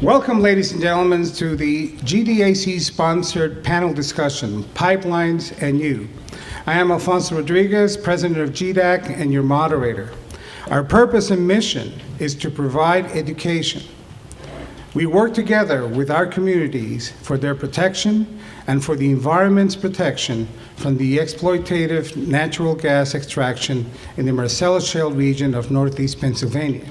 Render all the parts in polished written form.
Welcome, ladies and gentlemen, to the GDAC-sponsored panel discussion, Pipelines and You. I am Alfonso Rodriguez, president of GDAC and your moderator. Our purpose and mission is to provide education. We work together with our communities for their protection and for the environment's protection from the exploitative natural gas extraction in the Marcellus Shale region of Northeast Pennsylvania.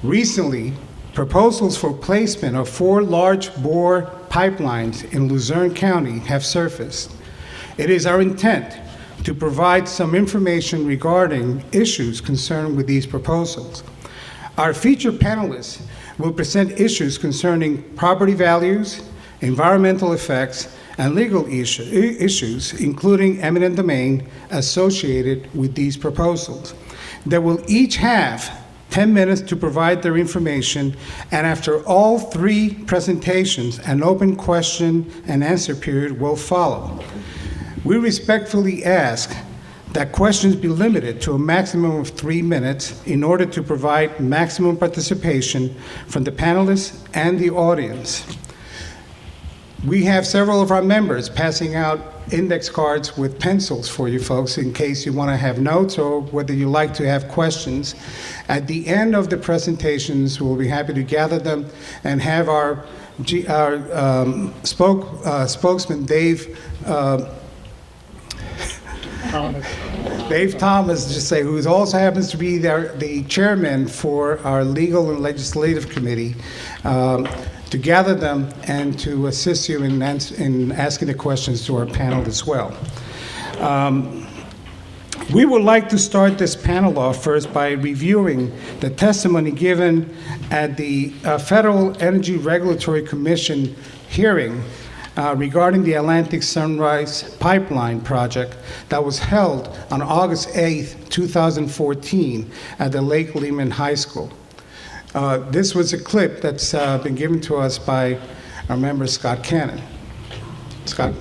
Recently, proposals for placement of 4 large bore pipelines in Luzerne County have surfaced. It is our intent to provide some information regarding issues concerned with these proposals. Our featured panelists will present issues concerning property values, environmental effects, and legal issues, including eminent domain, associated with these proposals. They will each have 10 minutes to provide their information, and after all 3 presentations, an open question and answer period will follow. We respectfully ask that questions be limited to a maximum of 3 minutes in order to provide maximum participation from the panelists and the audience. We have several of our members passing out index cards with pencils for you folks in case you want to have notes or whether you like to have questions. At the end of the presentations, we'll be happy to gather them and have our spokesman, Dave Thomas, just say, who also happens to be the chairman for our legal and legislative committee, to gather them and to assist you in asking the questions to our panel as well. We would like to start this panel off first by reviewing the testimony given at the Federal Energy Regulatory Commission hearing regarding the Atlantic Sunrise Pipeline project that was held on August 8th, 2014 at the Lake Lehman High School. This was a clip that's been given to us by our member, Scott Cannon. Scott?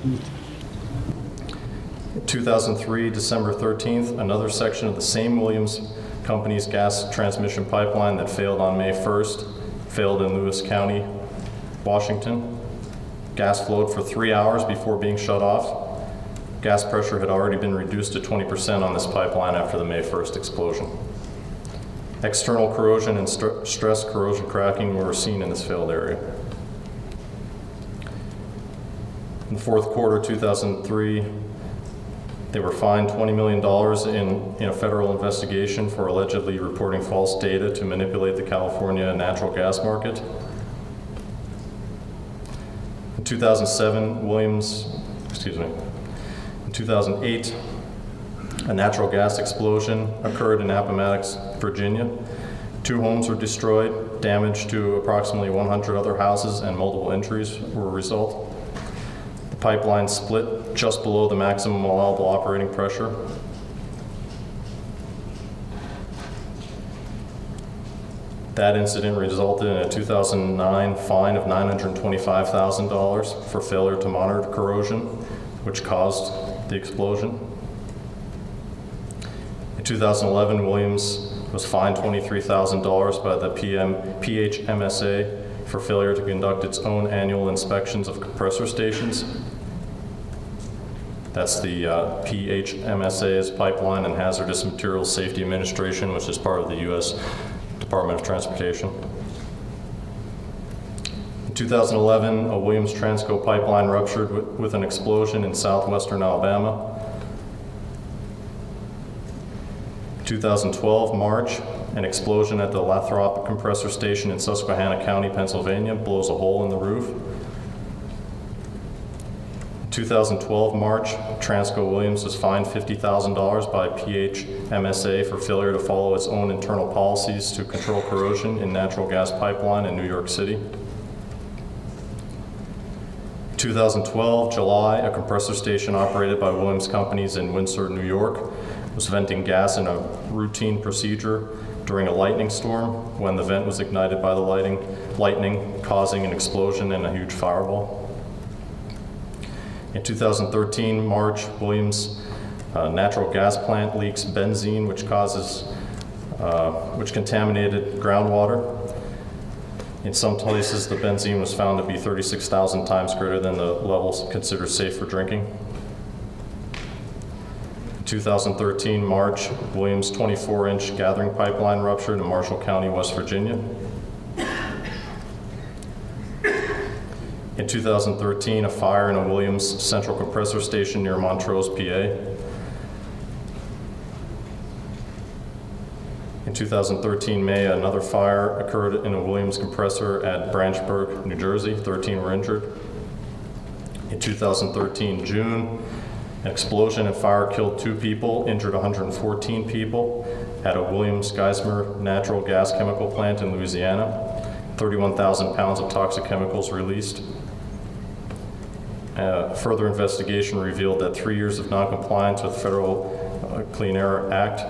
2003, December 13th, another section of the same Williams Company's gas transmission pipeline that failed on May 1st, failed in Lewis County, Washington. Gas flowed for 3 hours before being shut off. Gas pressure had already been reduced to 20% on this pipeline after the May 1st explosion. External corrosion and stress corrosion cracking were seen in this failed area. In the fourth quarter 2003, they were fined $20 million in a federal investigation for allegedly reporting false data to manipulate the California natural gas market. In 2007, in 2008, a natural gas explosion occurred in Appomattox, Virginia. 2 homes were destroyed, damage to approximately 100 other houses, and multiple injuries were a result. The pipeline split just below the maximum allowable operating pressure. That incident resulted in a 2009 fine of $925,000 for failure to monitor corrosion, which caused the explosion. In 2011, Williams was fined $23,000 by the PHMSA for failure to conduct its own annual inspections of compressor stations. That's the PHMSA's Pipeline and Hazardous Materials Safety Administration, which is part of the U.S. Department of Transportation. In 2011, a Williams Transco pipeline ruptured with an explosion in southwestern Alabama. 2012, March, an explosion at the Lathrop compressor station in Susquehanna County, Pennsylvania, blows a hole in the roof. 2012, March, Transco Williams was fined $50,000 by PHMSA for failure to follow its own internal policies to control corrosion in natural gas pipeline in New York City. 2012, July, a compressor station operated by Williams Companies in Windsor, New York, was venting gas in a routine procedure during a lightning storm when the vent was ignited by the lightning, causing an explosion and a huge fireball. In 2013, March, Williams natural gas plant leaks benzene, which contaminated groundwater. In some places, the benzene was found to be 36,000 times greater than the levels considered safe for drinking. In 2013, March, Williams' 24-inch gathering pipeline ruptured in Marshall County, West Virginia. In 2013, a fire in a Williams central compressor station near Montrose, PA. In 2013 May, another fire occurred in a Williams compressor at Branchburg, New Jersey. 13 were injured. In 2013 June, an explosion and fire killed 2 people, injured 114 people at a Williams Geismar natural gas chemical plant in Louisiana. 31,000 pounds of toxic chemicals released. Further investigation revealed that 3 years of noncompliance with Federal Clean Air Act.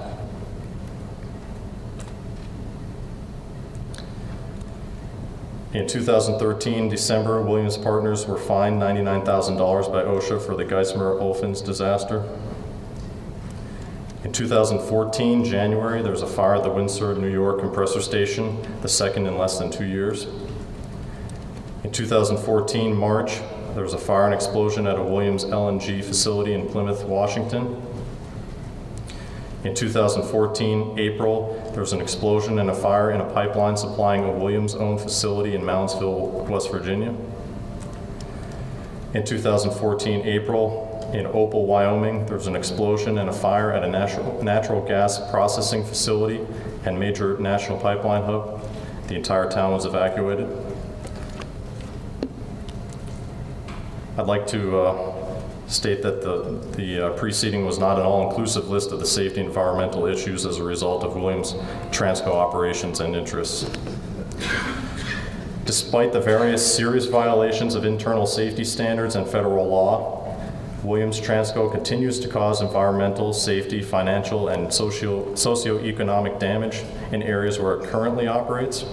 In 2013, December, Williams partners were fined $99,000 by OSHA for the Geismar-Olphins disaster. In 2014, January, there was a fire at the Windsor, New York compressor station, the second in less than 2 years. In 2014, March, there was a fire and explosion at a Williams LNG facility in Plymouth, Washington. In 2014, April, there was an explosion and a fire in a pipeline supplying a Williams-owned facility in Moundsville, West Virginia. In 2014, April, in Opal, Wyoming, there was an explosion and a fire at a natural gas processing facility and major national pipeline hub. The entire town was evacuated. I'd like to state that the preceding was not an all-inclusive list of the safety and environmental issues as a result of Williams Transco operations and interests. Despite the various serious violations of internal safety standards and federal law, Williams Transco continues to cause environmental, safety, financial, and socioeconomic damage in areas where it currently operates.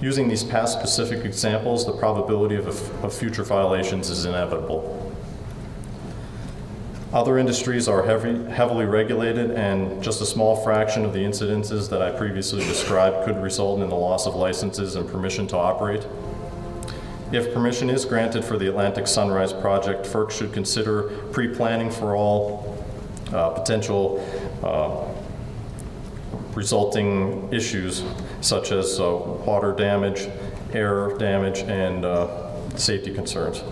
Using these past specific examples, the probability of future violations is inevitable. Other industries are heavily regulated, and just a small fraction of the incidences that I previously described could result in the loss of licenses and permission to operate. If permission is granted for the Atlantic Sunrise project, FERC should consider pre-planning for all potential resulting issues such as water damage, air damage, and safety concerns.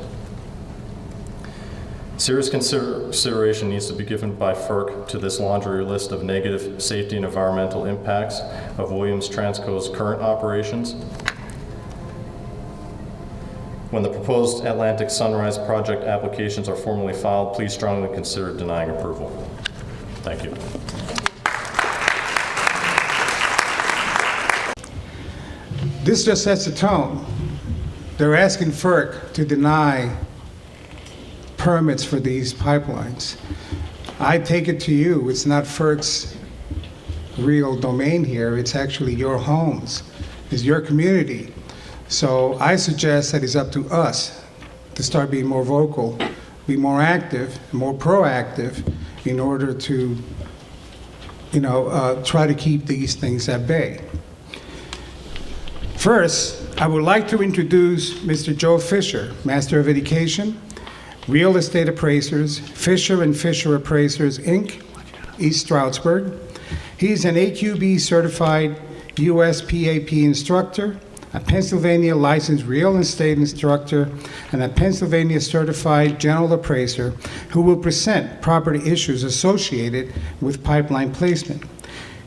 Serious consideration needs to be given by FERC to this laundry list of negative safety and environmental impacts of Williams Transco's current operations. When the proposed Atlantic Sunrise project applications are formally filed, please strongly consider denying approval. Thank you. This just sets the tone. They're asking FERC to deny permits for these pipelines. I take it to you, it's not FERC's real domain here, it's actually your homes, it's your community. So I suggest that it's up to us to start being more vocal, be more active, more proactive in order to, try to keep these things at bay. First, I would like to introduce Mr. Joe Fisher, Master of Education, Real Estate Appraisers, Fisher & Fisher Appraisers, Inc., East Stroudsburg. He's an AQB certified USPAP instructor, a Pennsylvania licensed real estate instructor, and a Pennsylvania certified general appraiser who will present property issues associated with pipeline placement.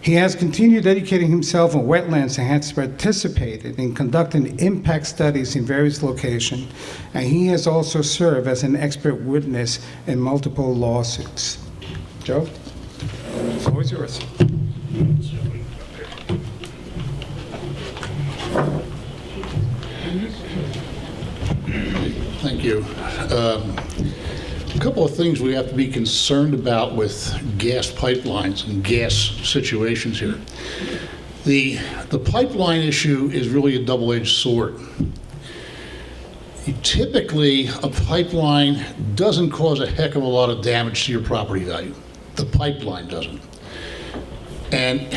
He has continued educating himself on wetlands and has participated in conducting impact studies in various locations, and he has also served as an expert witness in multiple lawsuits. Joe, the floor is yours. Thank you. A couple of things we have to be concerned about with gas pipelines and gas situations here. The pipeline issue is really a double-edged sword. Typically, a pipeline doesn't cause a heck of a lot of damage to your property value. The pipeline doesn't. And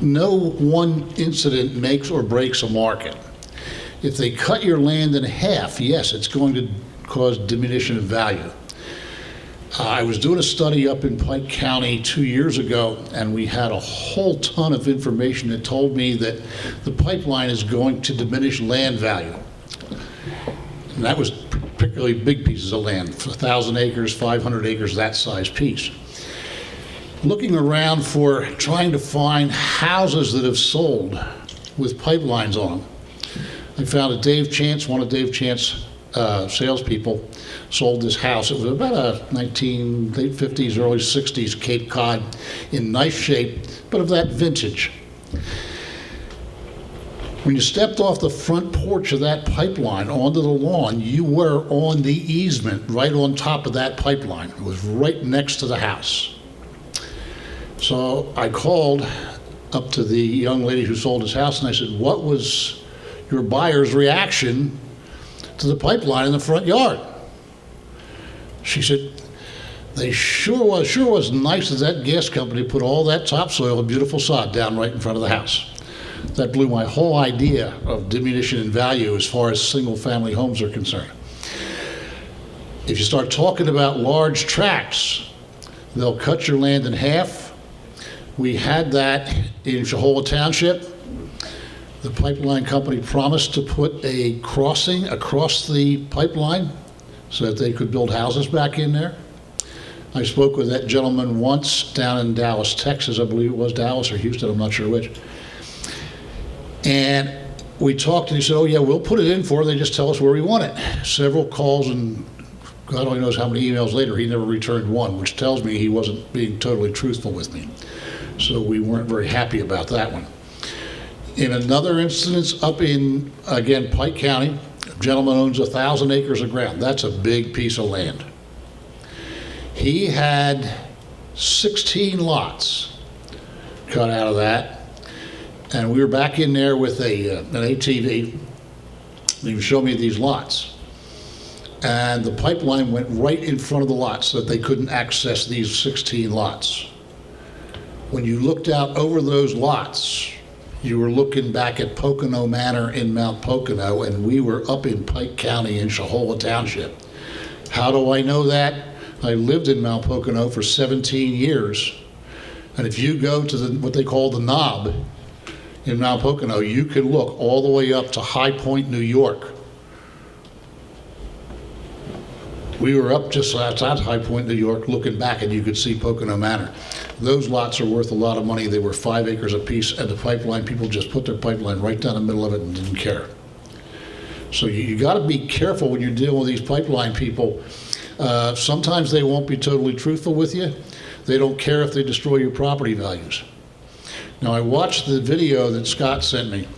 no one incident makes or breaks a market. If they cut your land in half, yes, it's going to cause diminution of value. I was doing a study up in Pike County 2 years ago, and we had a whole ton of information that told me that the pipeline is going to diminish land value. And that was particularly big pieces of land, 1,000 acres, 500 acres, that size piece. Looking around for trying to find houses that have sold with pipelines on them, I found that Dave Chance, one of Dave Chance's salespeople, sold this house. It was about a late 50s, early 60s Cape Cod, in nice shape, but of that vintage. When you stepped off the front porch of that pipeline onto the lawn, you were on the easement right on top of that pipeline. It was right next to the house. So I called up to the young lady who sold his house, and I said, what was your buyer's reaction to the pipeline in the front yard? She said, they sure was nice that that gas company put all that topsoil and beautiful sod down right in front of the house. That blew my whole idea of diminution in value as far as single-family homes are concerned. If you start talking about large tracts, they'll cut your land in half. We had that in Shahola Township. The pipeline company promised to put a crossing across the pipeline so that they could build houses back in there. I spoke with that gentleman once down in Dallas, Texas. I believe it was Dallas or Houston, I'm not sure which. And we talked, and he said, oh yeah, we'll put it in for them. They just tell us where we want it. Several calls, and God only knows how many emails later, he never returned one, which tells me he wasn't being totally truthful with me. So we weren't very happy about that one. In another instance up in, again, Pike County, a gentleman owns 1,000 acres of ground. That's a big piece of land. He had 16 lots cut out of that. And we were back in there with an ATV. He was showing me these lots. And the pipeline went right in front of the lots so that they couldn't access these 16 lots. When you looked out over those lots, you were looking back at Pocono Manor in Mount Pocono, and we were up in Pike County in Shahola Township. How do I know that? I lived in Mount Pocono for 17 years. And if you go to what they call the Knob in Mount Pocono, you can look all the way up to High Point, New York. We were up just outside High Point, New York, looking back, and you could see Pocono Manor. Those lots are worth a lot of money. They were 5 acres apiece, and the pipeline, people just put their pipeline right down the middle of it and didn't care. So you got to be careful when you're dealing with these pipeline people. Sometimes they won't be totally truthful with you. They don't care if they destroy your property values. Now, I watched the video that Scott sent me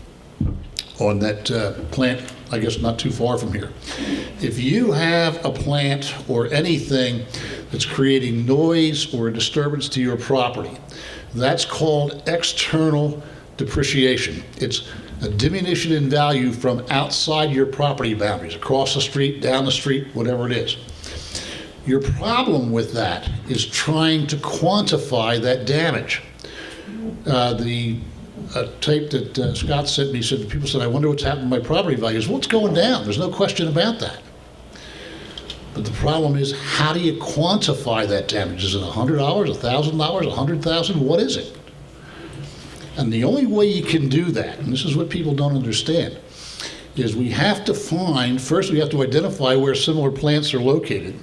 on that plant, I guess not too far from here. If you have a plant or anything that's creating noise or a disturbance to your property, that's called external depreciation. It's a diminution in value from outside your property boundaries, across the street, down the street, whatever it is. Your problem with that is trying to quantify that damage. The tape that Scott sent me said, people said, I wonder what's happened to my property values. Well, it's going down. There's no question about that. But the problem is, how do you quantify that damage? Is it $100, $1,000, $100,000? What is it? And the only way you can do that, and this is what people don't understand, is we have to find, first we have to identify where similar plants are located.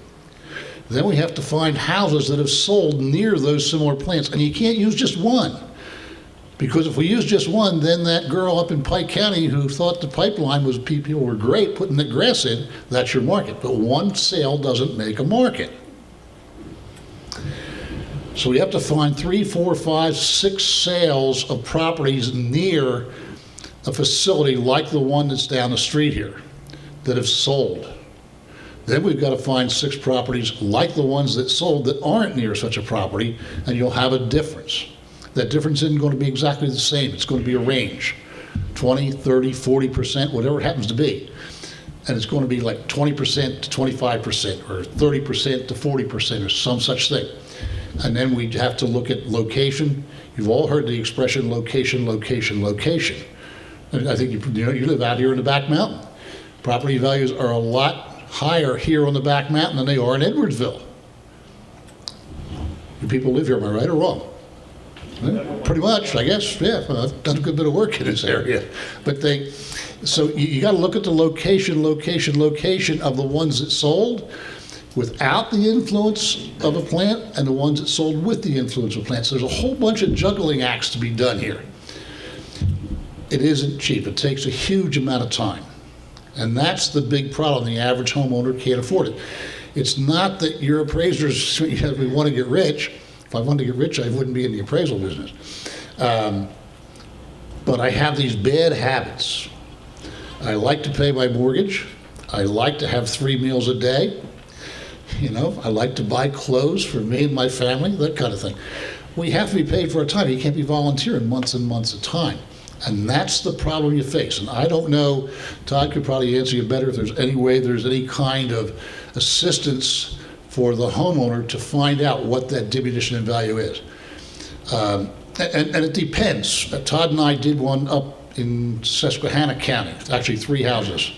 Then we have to find houses that have sold near those similar plants. And you can't use just one. Because if we use just one, then that girl up in Pike County who thought the pipeline was, people were great putting the grass in, that's your market. But one sale doesn't make a market. So we have to find 3, 4, 5, 6 sales of properties near a facility like the one that's down the street here that have sold. Then we've got to find 6 properties like the ones that sold that aren't near such a property, and you'll have a difference. That difference isn't going to be exactly the same. It's going to be a range, 20, 30, 40%, whatever it happens to be. And it's going to be like 20% to 25% or 30% to 40% or some such thing. And then we have to look at location. You've all heard the expression location, location, location. And I think you live out here in the back mountain. Property values are a lot higher here on the back mountain than they are in Edwardsville. Do people live here, am I right or wrong? Pretty much, I guess, yeah. I've done a good bit of work in this area. But so you got to look at the location of the ones that sold without the influence of a plant and the ones that sold with the influence of plants. There's a whole bunch of juggling acts to be done here. It isn't cheap. It takes a huge amount of time. And that's the big problem. The average homeowner can't afford it. It's not that your appraisers, we want to get rich. If I wanted to get rich, I wouldn't be in the appraisal business. But I have these bad habits. I like to pay my mortgage. I like to have 3 meals a day. I like to buy clothes for me and my family, that kind of thing. We have to be paid for our time. You can't be volunteering months and months at a time. And that's the problem you face. And I don't know, Todd could probably answer you better if there's any way there's any kind of assistance for the homeowner to find out what that diminution in value is. And it depends. Todd and I did one up in Susquehanna County, actually 3 houses.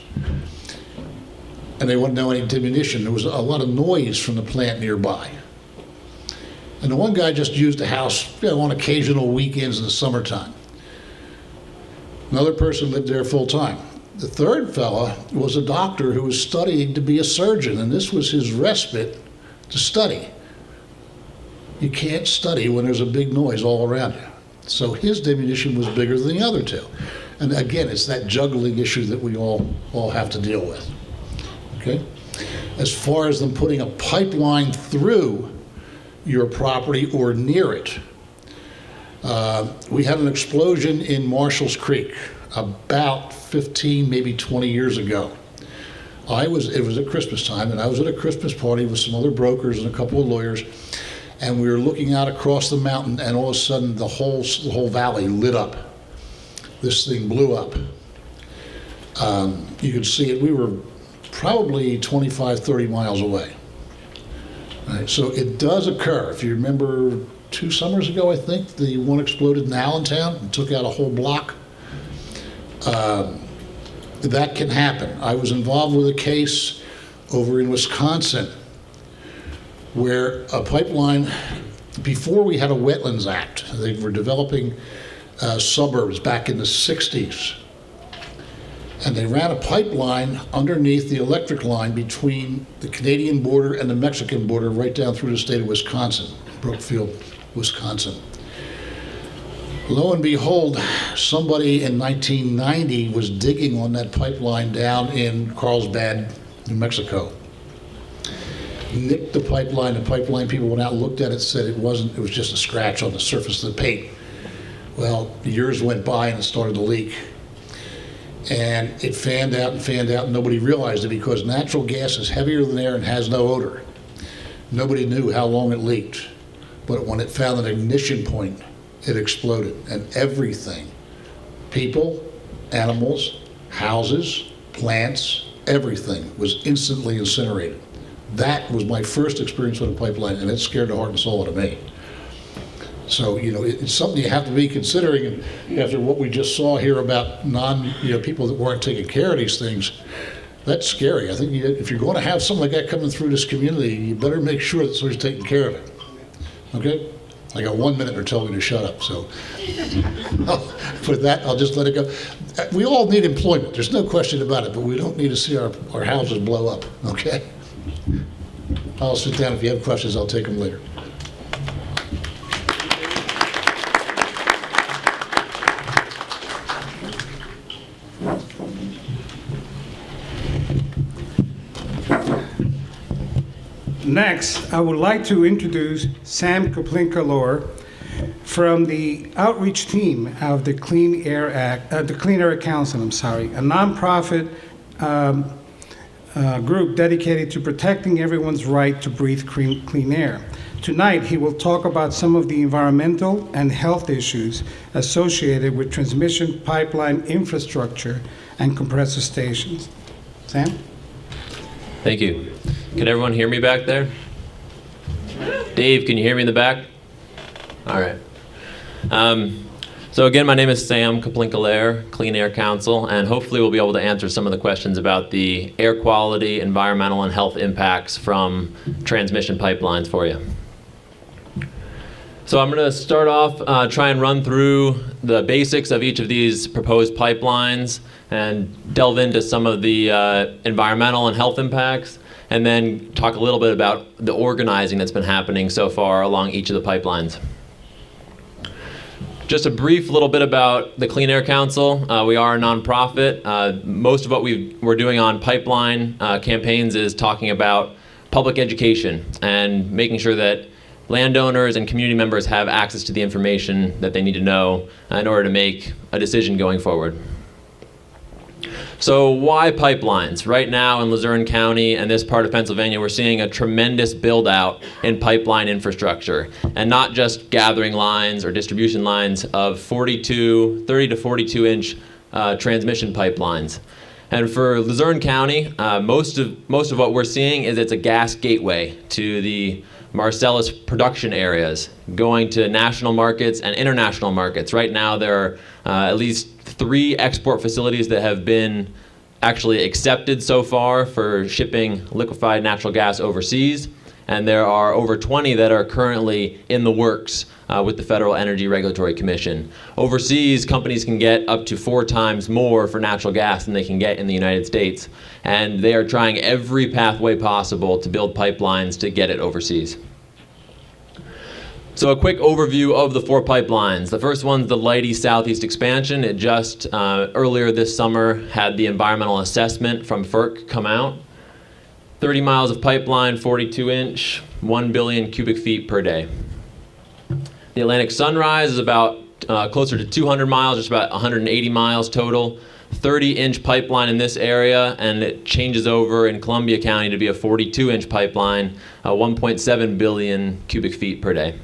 And they wouldn't know any diminution. There was a lot of noise from the plant nearby. And the one guy just used the house on occasional weekends in the summertime. Another person lived there full time. The third fella was a doctor who was studying to be a surgeon, and this was his respite to study. You can't study when there's a big noise all around you. So his diminution was bigger than the other 2. And again, it's that juggling issue that we all have to deal with. Okay? As far as them putting a pipeline through your property or near it, we had an explosion in Marshall's Creek about 15, maybe 20 years ago. It was at Christmas time, and I was at a Christmas party with some other brokers and a couple of lawyers, and we were looking out across the mountain, and all of a sudden the whole valley lit up. This thing blew up. You could see it. We were probably 25, 30 miles away. Right, so it does occur. If you remember 2 summers ago, I think, the one exploded in Allentown and took out a whole block. That can happen. I was involved with a case over in Wisconsin where a pipeline, before we had a Wetlands Act, they were developing suburbs back in the 60s. And they ran a pipeline underneath the electric line between the Canadian border and the Mexican border right down through the state of Wisconsin, Brookfield, Wisconsin. Lo and behold, somebody in 1990 was digging on that pipeline down in Carlsbad, New Mexico. Nicked the pipeline people went out and looked at it, said it was just a scratch on the surface of the paint. Well, years went by and it started to leak. And it fanned out and nobody realized it because natural gas is heavier than air and has no odor. Nobody knew how long it leaked. But when it found an ignition point, it exploded. And everything, people, animals, houses, plants, everything was instantly incinerated. That was my first experience with a pipeline, and it scared the heart and soul out of me. So, it's something you have to be considering after what we just saw here about people that weren't taking care of these things. That's scary. I think if you're going to have something like that coming through this community, you better make sure that somebody's taking care of it. Okay? I got 1 minute, they're telling me to shut up. So with that, I'll just let it go. We all need employment. There's no question about it, but we don't need to see our houses blow up. Okay? I'll sit down. If you have questions, I'll take them later. Next, I would like to introduce Sam Koplinka-Lohr from the outreach team of the Clean Air Council, a nonprofit group dedicated to protecting everyone's right to breathe clean air. Tonight, he will talk about some of the environmental and health issues associated with transmission pipeline infrastructure and compressor stations. Sam? Thank you. Can everyone hear me back there? Dave, can you hear me in the back? All right. So again, my name is Sam Kaplinkalair, Clean Air Council, and hopefully we'll be able to answer some of the questions about the air quality, environmental, and health impacts from transmission pipelines for you. So I'm going to start off, try and run through the basics of each of these proposed pipelines and delve into some of the environmental and health impacts, and then talk a little bit about the organizing that's been happening so far along each of the pipelines. Just a brief little bit about the Clean Air Council. We are a nonprofit. Most of what we're doing on pipeline campaigns is talking about public education and making sure that landowners and community members have access to the information that they need to know in order to make a decision going forward. So why pipelines? Right now in Luzerne County and this part of Pennsylvania, we're seeing a tremendous build out in pipeline infrastructure, and not just gathering lines or distribution lines of 30 to 42 inch transmission pipelines. And for Luzerne County, most of what we're seeing is it's a gas gateway to the Marcellus production areas, going to national markets and international markets. Right now there are at least 3 export facilities that have been actually accepted so far for shipping liquefied natural gas overseas, and there are over 20 that are currently in the works with the Federal Energy Regulatory Commission. Overseas, companies can get up to 4 times more for natural gas than they can get in the United States, and they are trying every pathway possible to build pipelines to get it overseas. So a quick overview of the 4 pipelines. The first one's the Leidy Southeast Expansion. It just earlier this summer had the environmental assessment from FERC come out. 30 miles of pipeline, 42 inch, 1 billion cubic feet per day. The Atlantic Sunrise is about closer to 200 miles, just about 180 miles total. 30-inch pipeline in this area, and it changes over in Columbia County to be a 42-inch pipeline, 1.7 billion cubic feet per day.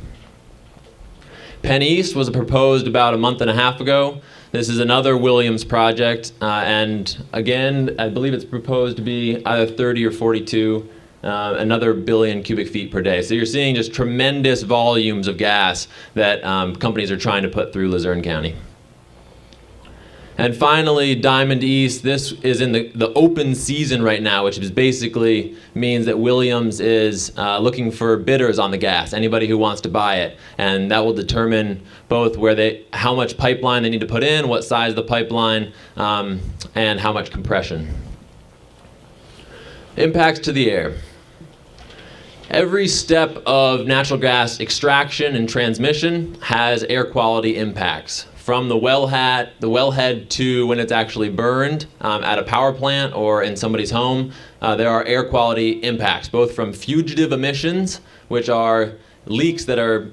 Penn East was proposed about a month and a half ago. This is another Williams project, and again, I believe it's proposed to be either 30 or 42, another billion cubic feet per day. So you're seeing just tremendous volumes of gas that companies are trying to put through Luzerne County. And finally, Diamond East. This is in the open season right now, which is basically means that Williams is looking for bidders on the gas, anybody who wants to buy it. And that will determine both how much pipeline they need to put in, what size of the pipeline, and how much compression. Impacts to the air. Every step of natural gas extraction and transmission has air quality impacts. From the wellhead to when it's actually burned at a power plant or in somebody's home, there are air quality impacts, both from fugitive emissions, which are leaks that are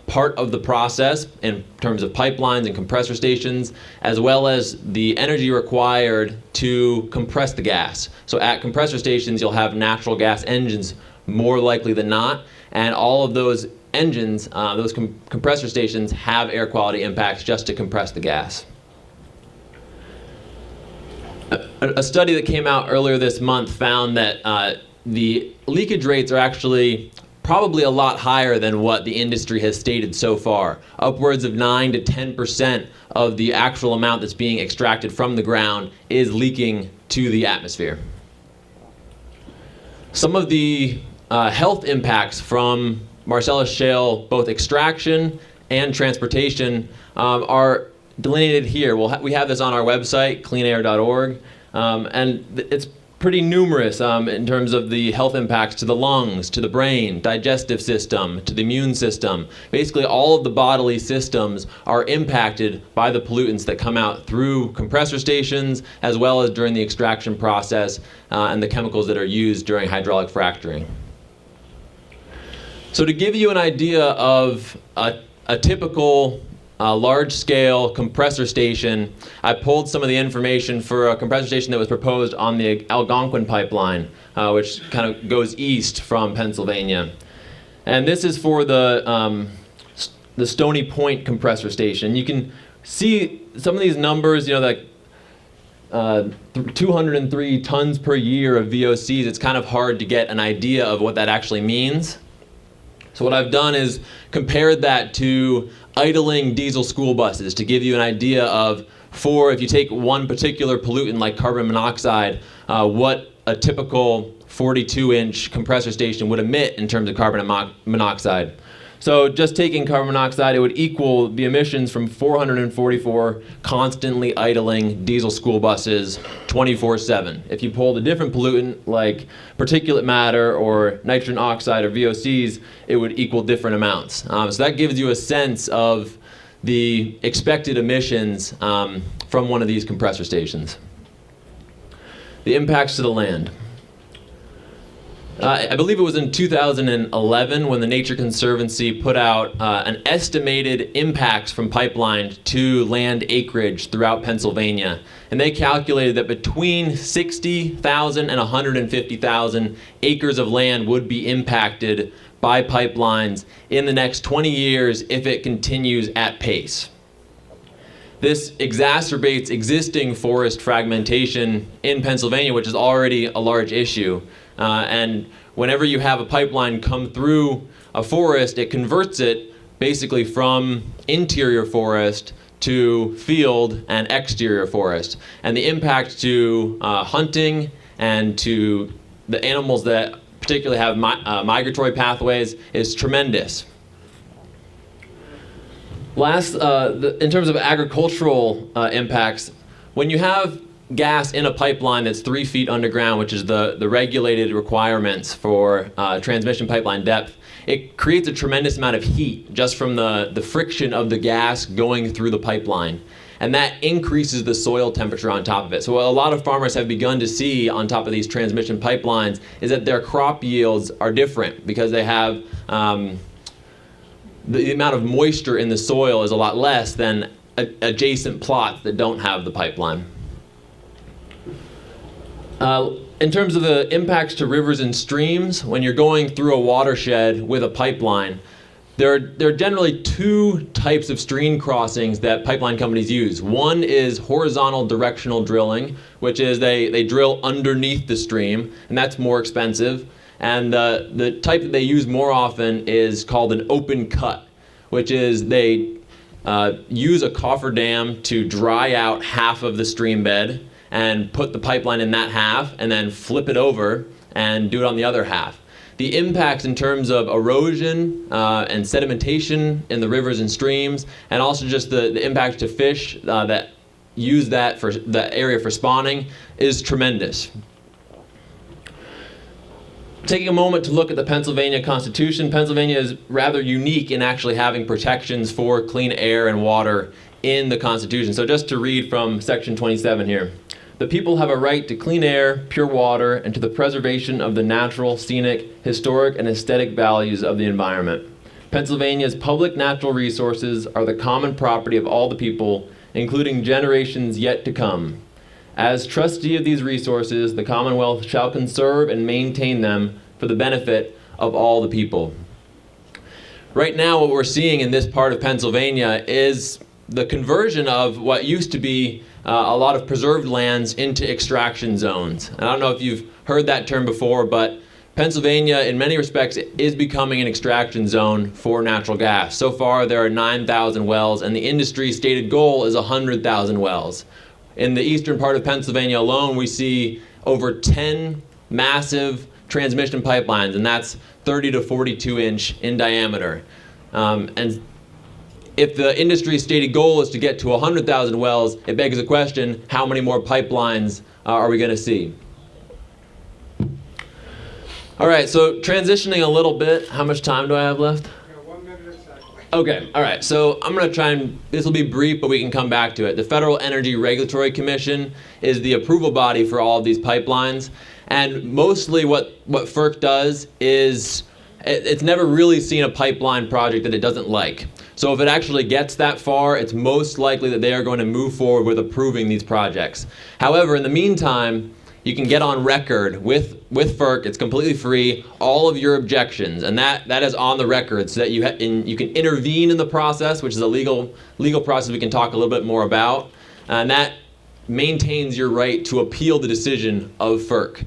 part of the process in terms of pipelines and compressor stations, as well as the energy required to compress the gas. So at compressor stations, you'll have natural gas engines more likely than not, and all of those engines, those compressor stations have air quality impacts just to compress the gas. A study that came out earlier this month found that the leakage rates are actually probably a lot higher than what the industry has stated so far. Upwards of 9 to 10% of the actual amount that's being extracted from the ground is leaking to the atmosphere. Some of the health impacts from Marcellus Shale, both extraction and transportation, are delineated here. We have this on our website, cleanair.org, and it's pretty numerous in terms of the health impacts to the lungs, to the brain, digestive system, to the immune system. Basically, all of the bodily systems are impacted by the pollutants that come out through compressor stations, as well as during the extraction process and the chemicals that are used during hydraulic fracturing. So to give you an idea of a typical large-scale compressor station, I pulled some of the information for a compressor station that was proposed on the Algonquin pipeline, which kind of goes east from Pennsylvania. And this is for the Stony Point compressor station. You can see some of these numbers, like 203 tons per year of VOCs. It's kind of hard to get an idea of what that actually means. So what I've done is compared that to idling diesel school buses to give you an idea of, if you take one particular pollutant like carbon monoxide, what a typical 42-inch compressor station would emit in terms of carbon monoxide. So just taking carbon monoxide, it would equal the emissions from 444 constantly idling diesel school buses 24/7. If you pulled a different pollutant like particulate matter or nitrogen oxide or VOCs, it would equal different amounts. So that gives you a sense of the expected emissions from one of these compressor stations. The impacts to the land. I believe it was in 2011 when the Nature Conservancy put out an estimated impacts from pipeline to land acreage throughout Pennsylvania. And they calculated that between 60,000 and 150,000 acres of land would be impacted by pipelines in the next 20 years if it continues at pace. This exacerbates existing forest fragmentation in Pennsylvania, which is already a large issue. And whenever you have a pipeline come through a forest, it converts it basically from interior forest to field and exterior forest. And the impact to hunting and to the animals that particularly have migratory pathways is tremendous. Last, in terms of agricultural impacts, when you have gas in a pipeline that's 3 feet underground, which is the regulated requirements for transmission pipeline depth, it creates a tremendous amount of heat just from the friction of the gas going through the pipeline. And that increases the soil temperature on top of it. So what a lot of farmers have begun to see on top of these transmission pipelines is that their crop yields are different because they have the amount of moisture in the soil is a lot less than adjacent plots that don't have the pipeline. In terms of the impacts to rivers and streams, when you're going through a watershed with a pipeline, there are generally two types of stream crossings that pipeline companies use. One is horizontal directional drilling, which is they drill underneath the stream, and that's more expensive. And the type that they use more often is called an open cut, which is they use a cofferdam to dry out half of the stream bed and put the pipeline in that half and then flip it over and do it on the other half. The impacts in terms of erosion and sedimentation in the rivers and streams, and also just the impact to fish that use that area for spawning is tremendous. Taking a moment to look at the Pennsylvania Constitution, Pennsylvania is rather unique in actually having protections for clean air and water in the Constitution. So just to read from section 27 here. The people have a right to clean air, pure water, and to the preservation of the natural, scenic, historic, and aesthetic values of the environment. Pennsylvania's public natural resources are the common property of all the people, including generations yet to come. As trustee of these resources, the Commonwealth shall conserve and maintain them for the benefit of all the people. Right now, what we're seeing in this part of Pennsylvania is the conversion of what used to be a lot of preserved lands into extraction zones. And I don't know if you've heard that term before, but Pennsylvania, in many respects, is becoming an extraction zone for natural gas. So far, there are 9,000 wells, and the industry's stated goal is 100,000 wells. In the eastern part of Pennsylvania alone, we see over 10 massive transmission pipelines, and that's 30 to 42 inch in diameter. And if the industry's stated goal is to get to 100,000 wells, it begs the question, how many more pipelines are we going to see? All right, so transitioning a little bit, how much time do I have left? 1 minute exactly. Okay, all right, so I'm going to try and, this will be brief, but we can come back to it. The Federal Energy Regulatory Commission is the approval body for all of these pipelines, and mostly what FERC does is it's never really seen a pipeline project that it doesn't like. So if it actually gets that far, it's most likely that they are going to move forward with approving these projects. However, in the meantime, you can get on record with FERC, it's completely free, all of your objections, and that is on the record so that you can intervene in the process, which is a legal process we can talk a little bit more about, and that maintains your right to appeal the decision of FERC.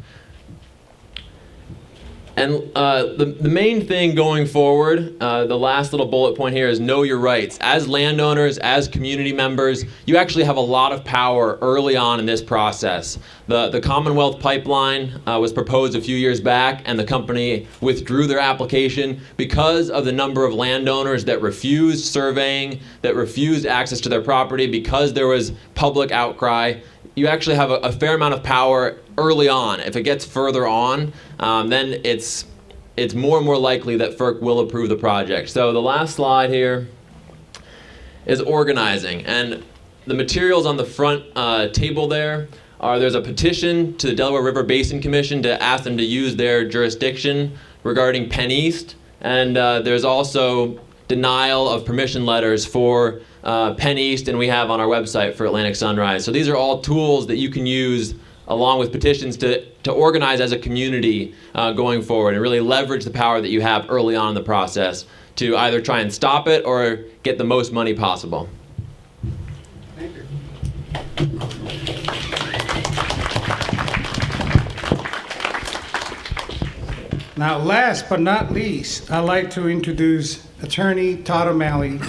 And the main thing going forward, the last little bullet point here is know your rights. As landowners, as community members, you actually have a lot of power early on in this process. The Commonwealth Pipeline was proposed a few years back, and the company withdrew their application because of the number of landowners that refused surveying, that refused access to their property because there was public outcry. You actually have a fair amount of power early on. If it gets further on, then it's more and more likely that FERC will approve the project. So the last slide here is organizing. And the materials on the front table there's a petition to the Delaware River Basin Commission to ask them to use their jurisdiction regarding Penn East. And there's also denial of permission letters for Penn East, and we have on our website for Atlantic Sunrise. So these are all tools that you can use along with petitions to organize as a community going forward and really leverage the power that you have early on in the process to either try and stop it or get the most money possible. Thank you. Now, last but not least, I'd like to introduce Attorney Todd O'Malley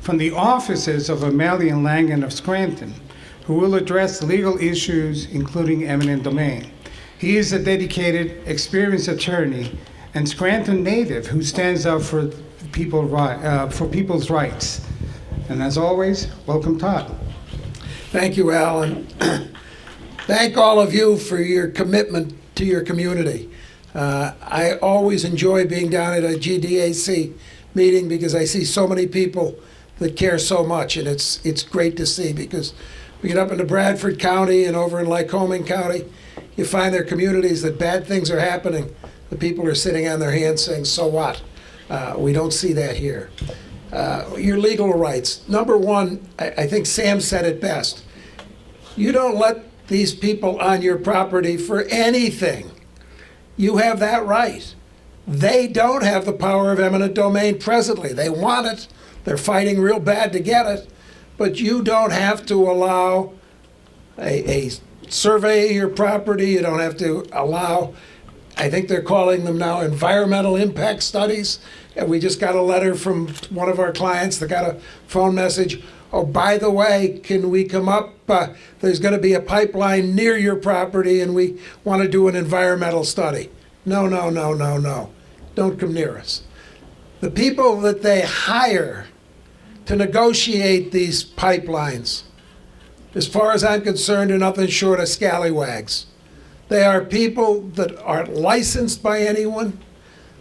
from the offices of O'Malley and Langan of Scranton, who will address legal issues, including eminent domain. He is a dedicated, experienced attorney and Scranton native who stands up for people's rights. And as always, welcome, Todd. Thank you, Alan. Thank all of you for your commitment to your community. I always enjoy being down at a GDAC meeting because I see so many people that care so much, and it's great to see, because we get up into Bradford County and over in Lycoming County, you find there are communities that bad things are happening. The people are sitting on their hands saying, so what? We don't see that here. Your legal rights. Number one, I think Sam said it best. You don't let these people on your property for anything. You have that right. They don't have the power of eminent domain presently. They want it. They're fighting real bad to get it. But you don't have to allow a survey of your property. You don't have to allow, I think they're calling them now environmental impact studies. And we just got a letter from one of our clients that got a phone message. Oh, by the way, can we come up? There's going to be a pipeline near your property and we want to do an environmental study. No, no, no, no, no. Don't come near us. The people that they hire to negotiate these pipelines, as far as I'm concerned, are nothing short of scallywags. They are people that aren't licensed by anyone.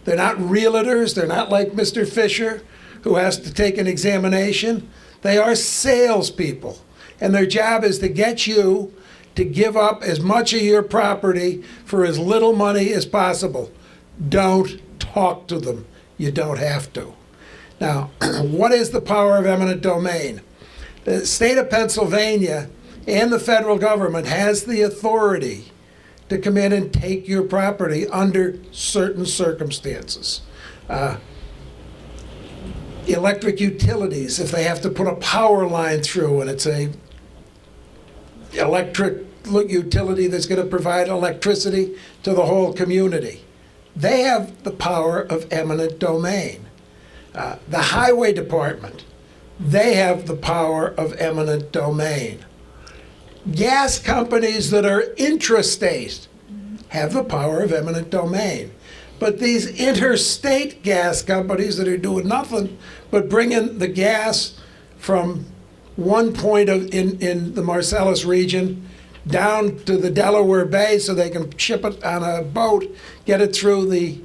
They're not realtors. They're not like Mr. Fisher, who has to take an examination. They are salespeople, and their job is to get you to give up as much of your property for as little money as possible. Don't talk to them. You don't have to. Now, what is the power of eminent domain? The state of Pennsylvania and the federal government has the authority to come in and take your property under certain circumstances. Electric utilities, if they have to put a power line through and it's a electric utility that's going to provide electricity to the whole community, they have the power of eminent domain. The highway department, they have the power of eminent domain. Gas companies that are intrastate have the power of eminent domain. But these interstate gas companies that are doing nothing but bringing the gas from one point in the Marcellus region down to the Delaware Bay so they can ship it on a boat, get it through the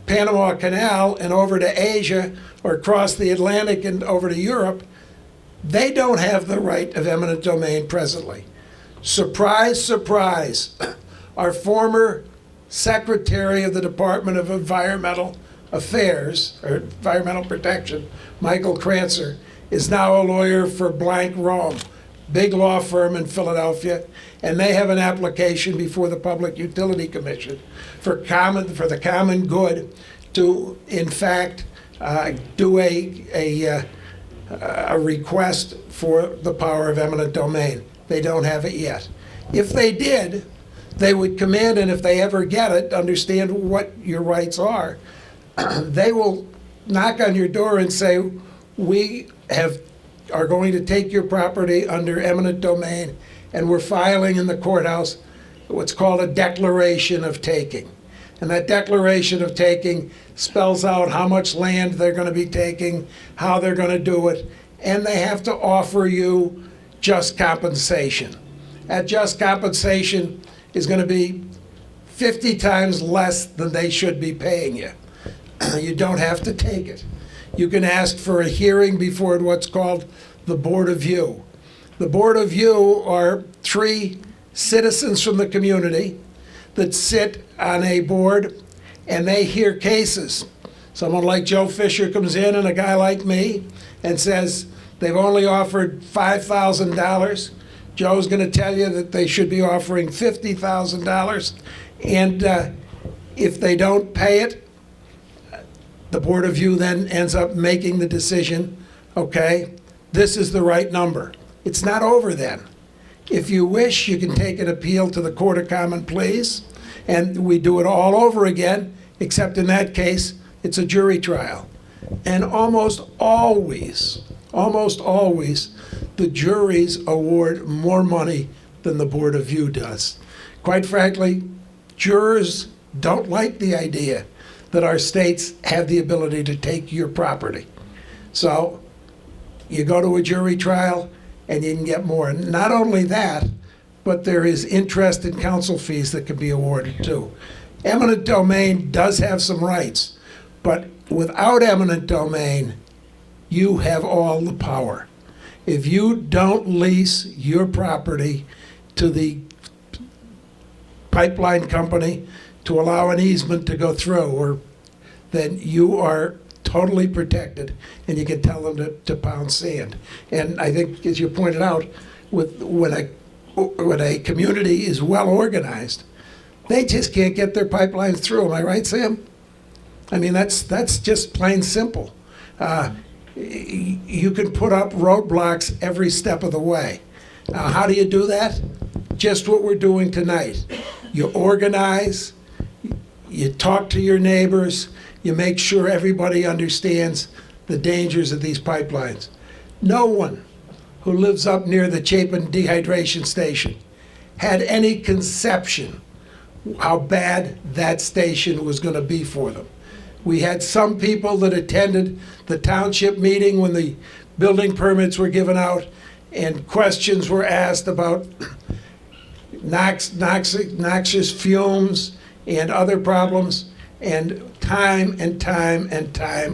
Panama Canal and over to Asia or across the Atlantic and over to Europe, they don't have the right of eminent domain presently. Surprise, surprise. Our former Secretary of the Department of Environmental Affairs, or Environmental Protection, Michael Krancer, is now a lawyer for Blank Rome, big law firm in Philadelphia, and they have an application before the Public Utility Commission for the common good to, in fact, do a request for the power of eminent domain. They don't have it yet. If they did, they would come in, and if they ever get it, understand what your rights are, they will knock on your door and say, we are going to take your property under eminent domain, and we're filing in the courthouse what's called a declaration of taking. And that declaration of taking spells out how much land they're going to be taking, how they're going to do it, and they have to offer you just compensation. That just compensation is going to be 50 times less than they should be paying you. You don't have to take it. You can ask for a hearing before what's called the Board of View. The Board of View are 3 citizens from the community that sit on a board, and they hear cases. Someone like Joe Fisher comes in, and a guy like me, and says they've only offered $5,000. Joe's going to tell you that they should be offering $50,000, and if they don't pay it, the Board of View then ends up making the decision, okay, this is the right number. It's not over then. If you wish, you can take an appeal to the Court of Common Pleas, and we do it all over again, except in that case, it's a jury trial. And almost always, the juries award more money than the Board of View does. Quite frankly, jurors don't like the idea that our states have the ability to take your property. So you go to a jury trial and you can get more. And not only that, but there is interest and counsel fees that can be awarded too. Eminent domain does have some rights, but without eminent domain, you have all the power. If you don't lease your property to the pipeline company to allow an easement to go through, or then you are totally protected, and you can tell them to pound sand. And I think, as you pointed out, when a community is well organized, they just can't get their pipelines through. Am I right, Sam? I mean, that's just plain simple. You can put up roadblocks every step of the way. How do you do that? Just what we're doing tonight. You organize, you talk to your neighbors, you make sure everybody understands the dangers of these pipelines. No one who lives up near the Chapin dehydration station had any conception how bad that station was going to be for them. We had some people that attended the township meeting when the building permits were given out, and questions were asked about noxious fumes and other problems, and time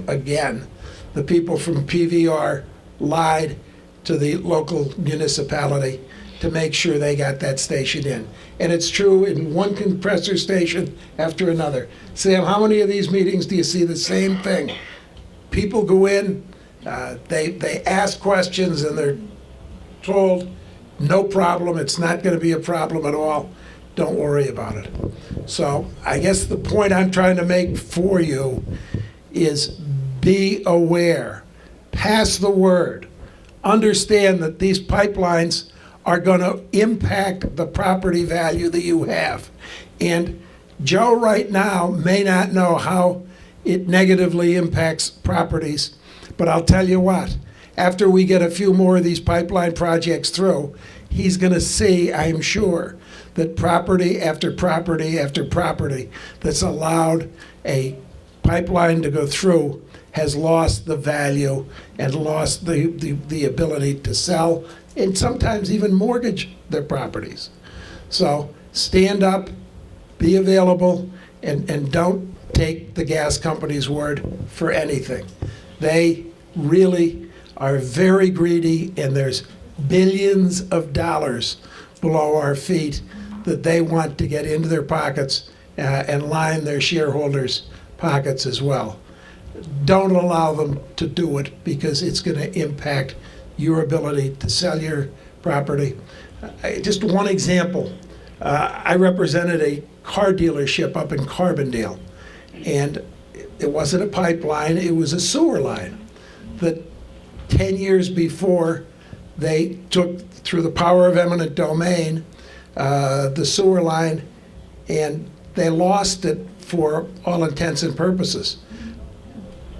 again, the people from PVR lied to the local municipality to make sure they got that station in. And it's true in one compressor station after another. Sam, how many of these meetings do you see the same thing? People go in, they ask questions, and they're told, no problem, it's not going to be a problem at all, don't worry about it. So I guess the point I'm trying to make for you is be aware, pass the word, understand that these pipelines are going to impact the property value that you have. And Joe right now may not know how it negatively impacts properties, but I'll tell you what, after we get a few more of these pipeline projects through, he's going to see, I'm sure, that property after property after property that's allowed a pipeline to go through has lost the value and lost the ability to sell and sometimes even mortgage their properties. So stand up, be available, and don't take the gas company's word for anything. They really are very greedy, and there's billions of dollars below our feet that they want to get into their pockets and line their shareholders' pockets as well. Don't allow them to do it, because it's going to impact your ability to sell your property. Just one example, I represented a car dealership up in Carbondale, and it wasn't a pipeline, it was a sewer line that 10 years before they took, through the power of eminent domain, the sewer line and they lost it for all intents and purposes.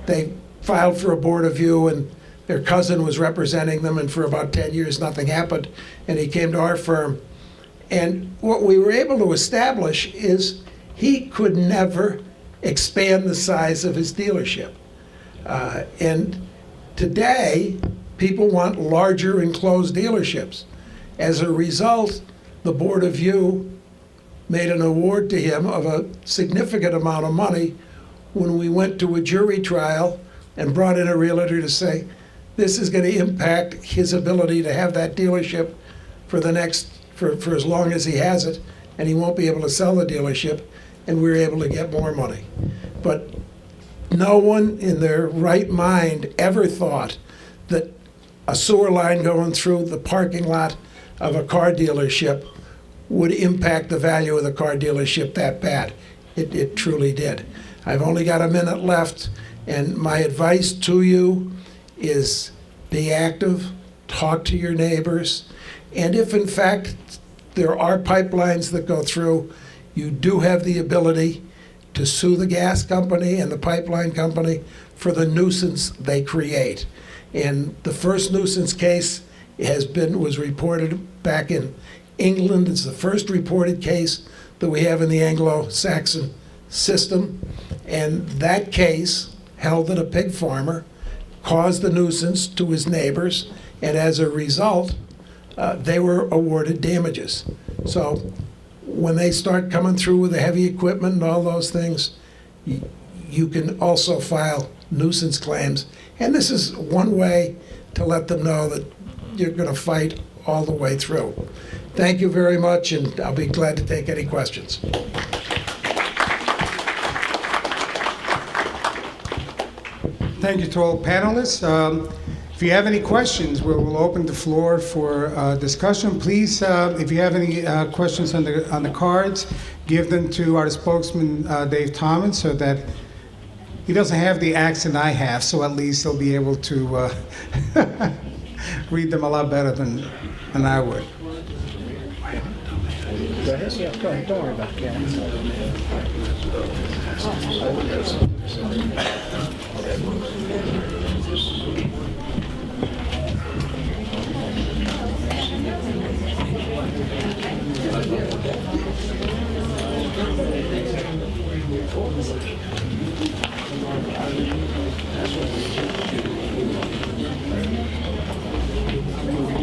They filed for a board of view, and their cousin was representing them, and for about 10 years nothing happened, and he came to our firm. And what we were able to establish is he could never expand the size of his dealership. And today, people want larger enclosed dealerships. As a result, the Board of View made an award to him of a significant amount of money when we went to a jury trial and brought in a realtor to say, this is going to impact his ability to have that dealership for as long as he has it, and he won't be able to sell the dealership, and we were able to get more money. But no one in their right mind ever thought that a sewer line going through the parking lot of a car dealership would impact the value of the car dealership that bad. It truly did. I've only got a minute left, and my advice to you is be active, talk to your neighbors, and if in fact there are pipelines that go through, you do have the ability to sue the gas company and the pipeline company for the nuisance they create. And the first nuisance case was reported back in England. It's the first reported case that we have in the Anglo-Saxon system. And that case held that a pig farmer caused a nuisance to his neighbors, and as a result, they were awarded damages. So when they start coming through with the heavy equipment and all those things, you can also file nuisance claims. And this is one way to let them know that you're going to fight all the way through. Thank you very much, and I'll be glad to take any questions. Thank you to all panelists. If you have any questions, we'll open the floor for discussion. Please, if you have any questions on the cards, give them to our spokesman, Dave Thomas, so that he doesn't have the accent I have, so at least he'll be able to read them a lot better than I would. Go ahead, don't worry about it.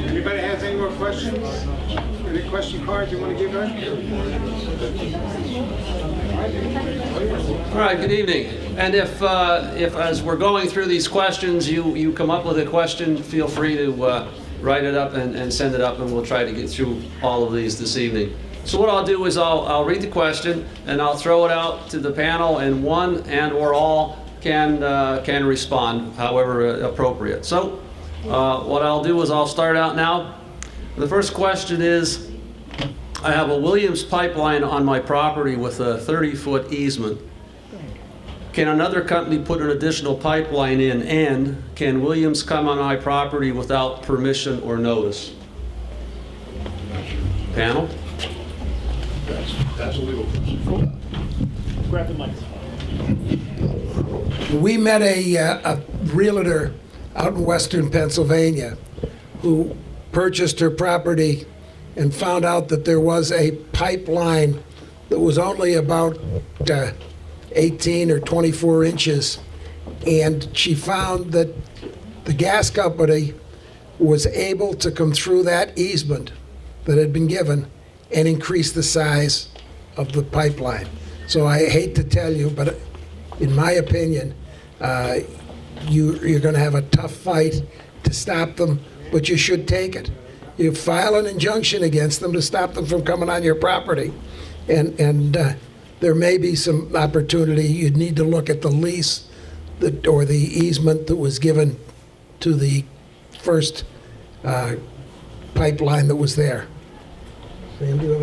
Anybody has any more questions? Any question cards you want to give out? All right, good evening. And if as we're going through these questions, you come up with a question, feel free to write it up and send it up, and we'll try to get through all of these this evening. So what I'll do is I'll read the question, and I'll throw it out to the panel, and one and or all can respond, however appropriate. So what I'll do is I'll start out now. The first question is, I have a Williams pipeline on my property with a 30-foot easement. Can another company put an additional pipeline in, and can Williams come on my property without permission or notice? Panel? That's a legal question. Grab the mic. We met a realtor out in western Pennsylvania who purchased her property and found out that there was a pipeline that was only about 18 or 24 inches, and she found that the gas company was able to come through that easement that had been given and increase the size of the pipeline. So I hate to tell you, but in my opinion, you're going to have a tough fight to stop them, but you should take it. You file an injunction against them to stop them from coming on your property, and there may be some opportunity. You'd need to look at the lease or the easement that was given to the first pipeline that was there. Sam, do you have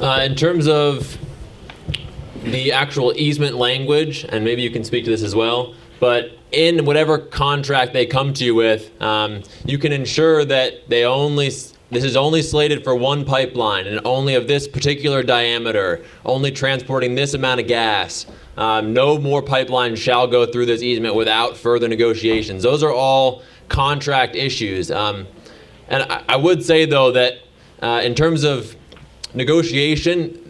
any? In terms of the actual easement language, and maybe you can speak to this as well, but in whatever contract they come to you with, you can ensure that they only this is only slated for one pipeline and only of this particular diameter, only transporting this amount of gas. No more pipelines shall go through this easement without further negotiations. Those are all contract issues. And I would say, though, that in terms of negotiation,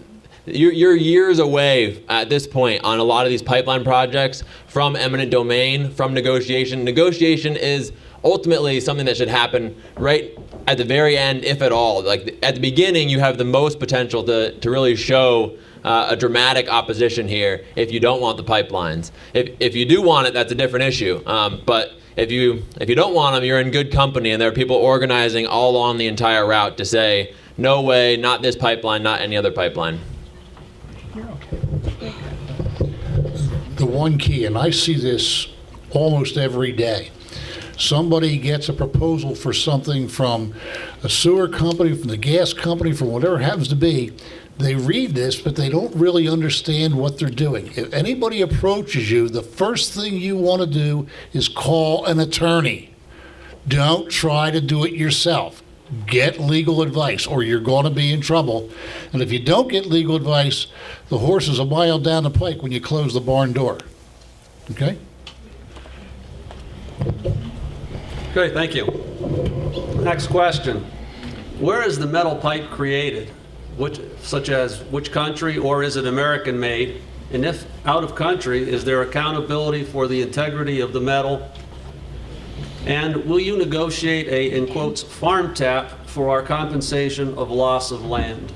you're years away at this point on a lot of these pipeline projects from eminent domain, from negotiation. Negotiation is ultimately something that should happen right at the very end, if at all. Like at the beginning, you have the most potential to really show a dramatic opposition here if you don't want the pipelines. If you do want it, that's a different issue. But if you don't want them, you're in good company, and there are people organizing all along the entire route to say, no way, not this pipeline, not any other pipeline. The one key, and I see this almost every day, somebody gets a proposal for something from a sewer company, from the gas company, from whatever it happens to be. They read this, but they don't really understand what they're doing. If anybody approaches you, the first thing you want to do is call an attorney. Don't try to do it yourself. Get legal advice, or you're going to be in trouble. And if you don't get legal advice, the horse is a mile down the pike when you close the barn door. Okay? Okay, thank you. Next question. Where is the metal pipe created? Such as which country, or is it American made? And if out of country, is there accountability for the integrity of the metal? And will you negotiate a, in quotes, farm tap for our compensation of loss of land?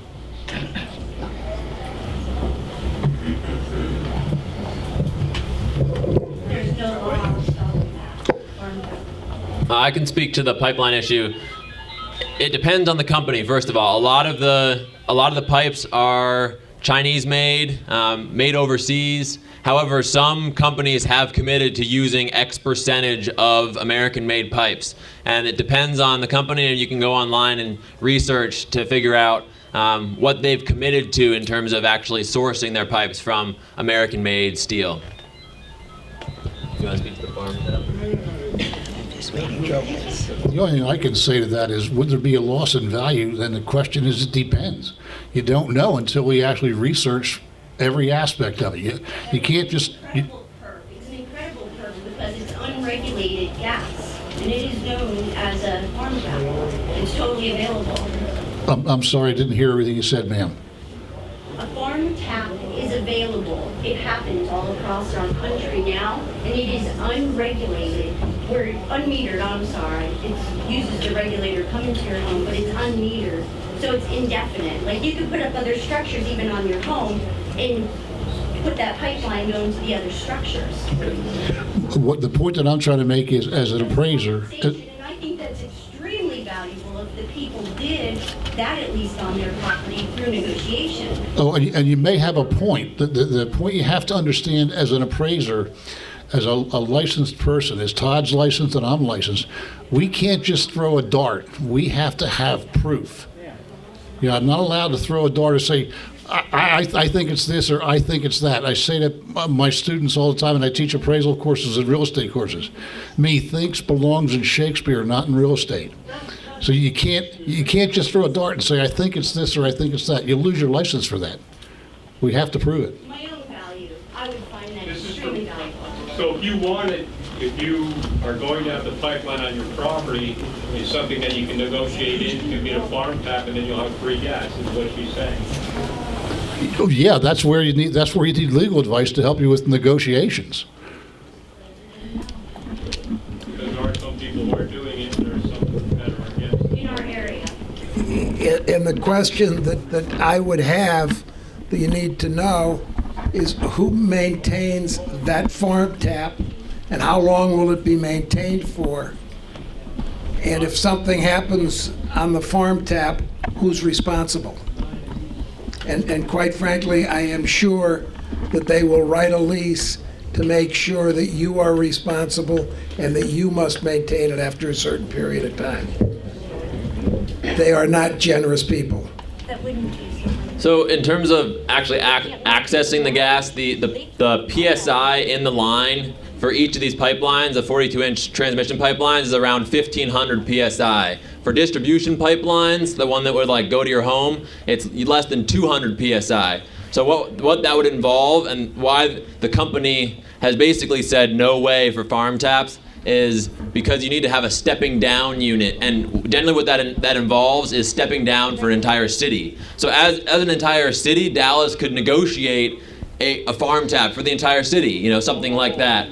There's no law stopping that. Farm tap. I can speak to the pipeline issue. It depends on the company. First of all, a lot of the pipes are Chinese made, made overseas. However, some companies have committed to using X percentage of American-made pipes, and it depends on the company. And you can go online and research to figure out what they've committed to in terms of actually sourcing their pipes from American-made steel. You want to speak to the farm? The only thing I can say to that is, would there be a loss in value? Then the question is, it depends. You don't know until we actually research every aspect of it. You can't just... It's an incredible perk because it's unregulated gas, and it is known as a farm tap. It's totally available. I'm sorry, I didn't hear everything you said, ma'am. A farm tap is available. It happens all across our country now, and it is unregulated. We're unmetered, I'm sorry. It uses the regulator coming to your home, but it's unmetered. So it's indefinite. Like you could put up other structures even on your home and put that pipeline going to the other structures. What the point that I'm trying to make is, as an appraiser... And I think that's extremely valuable if the people did that, at least on their property, through negotiation. Oh, and you may have a point. The point you have to understand as an appraiser, as a licensed person, as Todd's licensed and I'm licensed, we can't just throw a dart. We have to have proof. You know, I'm not allowed to throw a dart and say, I think it's this or I think it's that. I say to my students all the time, and I teach appraisal courses and real estate courses. Methinks belongs in Shakespeare, not in real estate. So you can't just throw a dart and say, I think it's this or I think it's that. You'll lose your license for that. We have to prove it. My own value, I would find that extremely valuable. So if you are going to have the pipeline on your property, it's something that you can negotiate into, get a farm tap, and then you'll have free gas, is what she's saying. Oh, yeah, that's where you need legal advice to help you with negotiations. Because there are some people who are doing it, and there are some that are against it. In our area. And the question that I would have that you need to know is who maintains that farm tap and how long will it be maintained for? And if something happens on the farm tap, who's responsible? And quite frankly, I am sure that they will write a lease to make sure that you are responsible and that you must maintain it after a certain period of time. They are not generous people. That wouldn't be So in terms of actually accessing the gas, the PSI in the line for each of these pipelines, the 42-inch transmission pipelines, is around 1,500 PSI. For distribution pipelines, the one that would like go to your home, it's less than 200 psi. So what that would involve, and why the company has basically said no way for farm taps, is because you need to have a stepping down unit, and generally what that involves is stepping down for an entire city. So as an entire city, Dallas could negotiate a farm tap for the entire city, you know, something like that.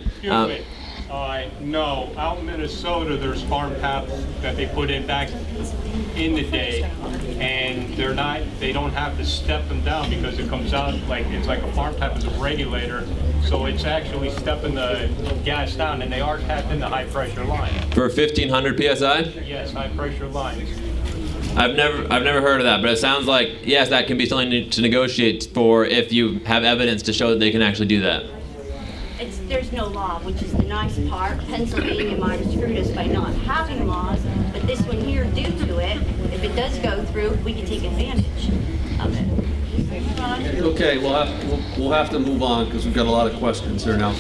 No, out in Minnesota, there's farm taps that they put in back in the day, and they don't have to step them down because it comes out like, it's like a farm tap is a regulator, so it's actually stepping the gas down, and they are tapped into high pressure lines. For 1,500 psi? Yes, high pressure lines. I've never heard of that, but it sounds like, yes, that can be something to negotiate for if you have evidence to show that they can actually do that. There's no law, which is the nice part. Pennsylvania might have screwed us by not having laws, but this one here, due to it, if it does go through, we can take advantage of it. Okay, we'll have to move on because we've got a lot of questions here now.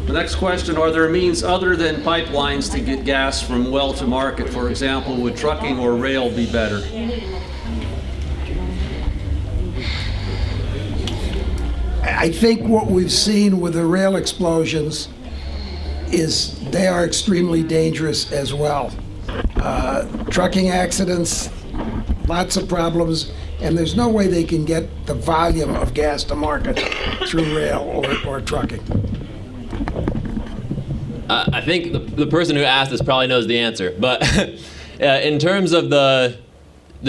The next question, are there means other than pipelines to get gas from well to market? For example, would trucking or rail be better? I think what we've seen with the rail explosions is they are extremely dangerous as well. Trucking accidents, lots of problems, and there's no way they can get the volume of gas to market through rail or trucking. I think the person who asked this probably knows the answer, but in terms of the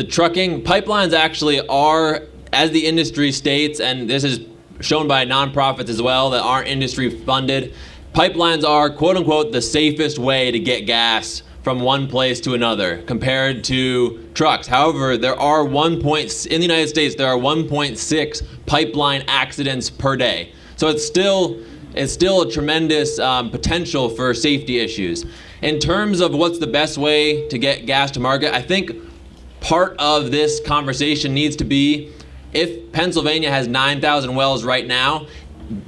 trucking, pipelines actually are, as the industry states, and this is shown by nonprofits as well that aren't industry funded, pipelines are quote unquote the safest way to get gas from one place to another compared to trucks. However, there are in the United States, there are 1.6 pipeline accidents per day. So it's still a tremendous potential for safety issues. In terms of what's the best way to get gas to market, I think part of this conversation needs to be, if Pennsylvania has 9,000 wells right now,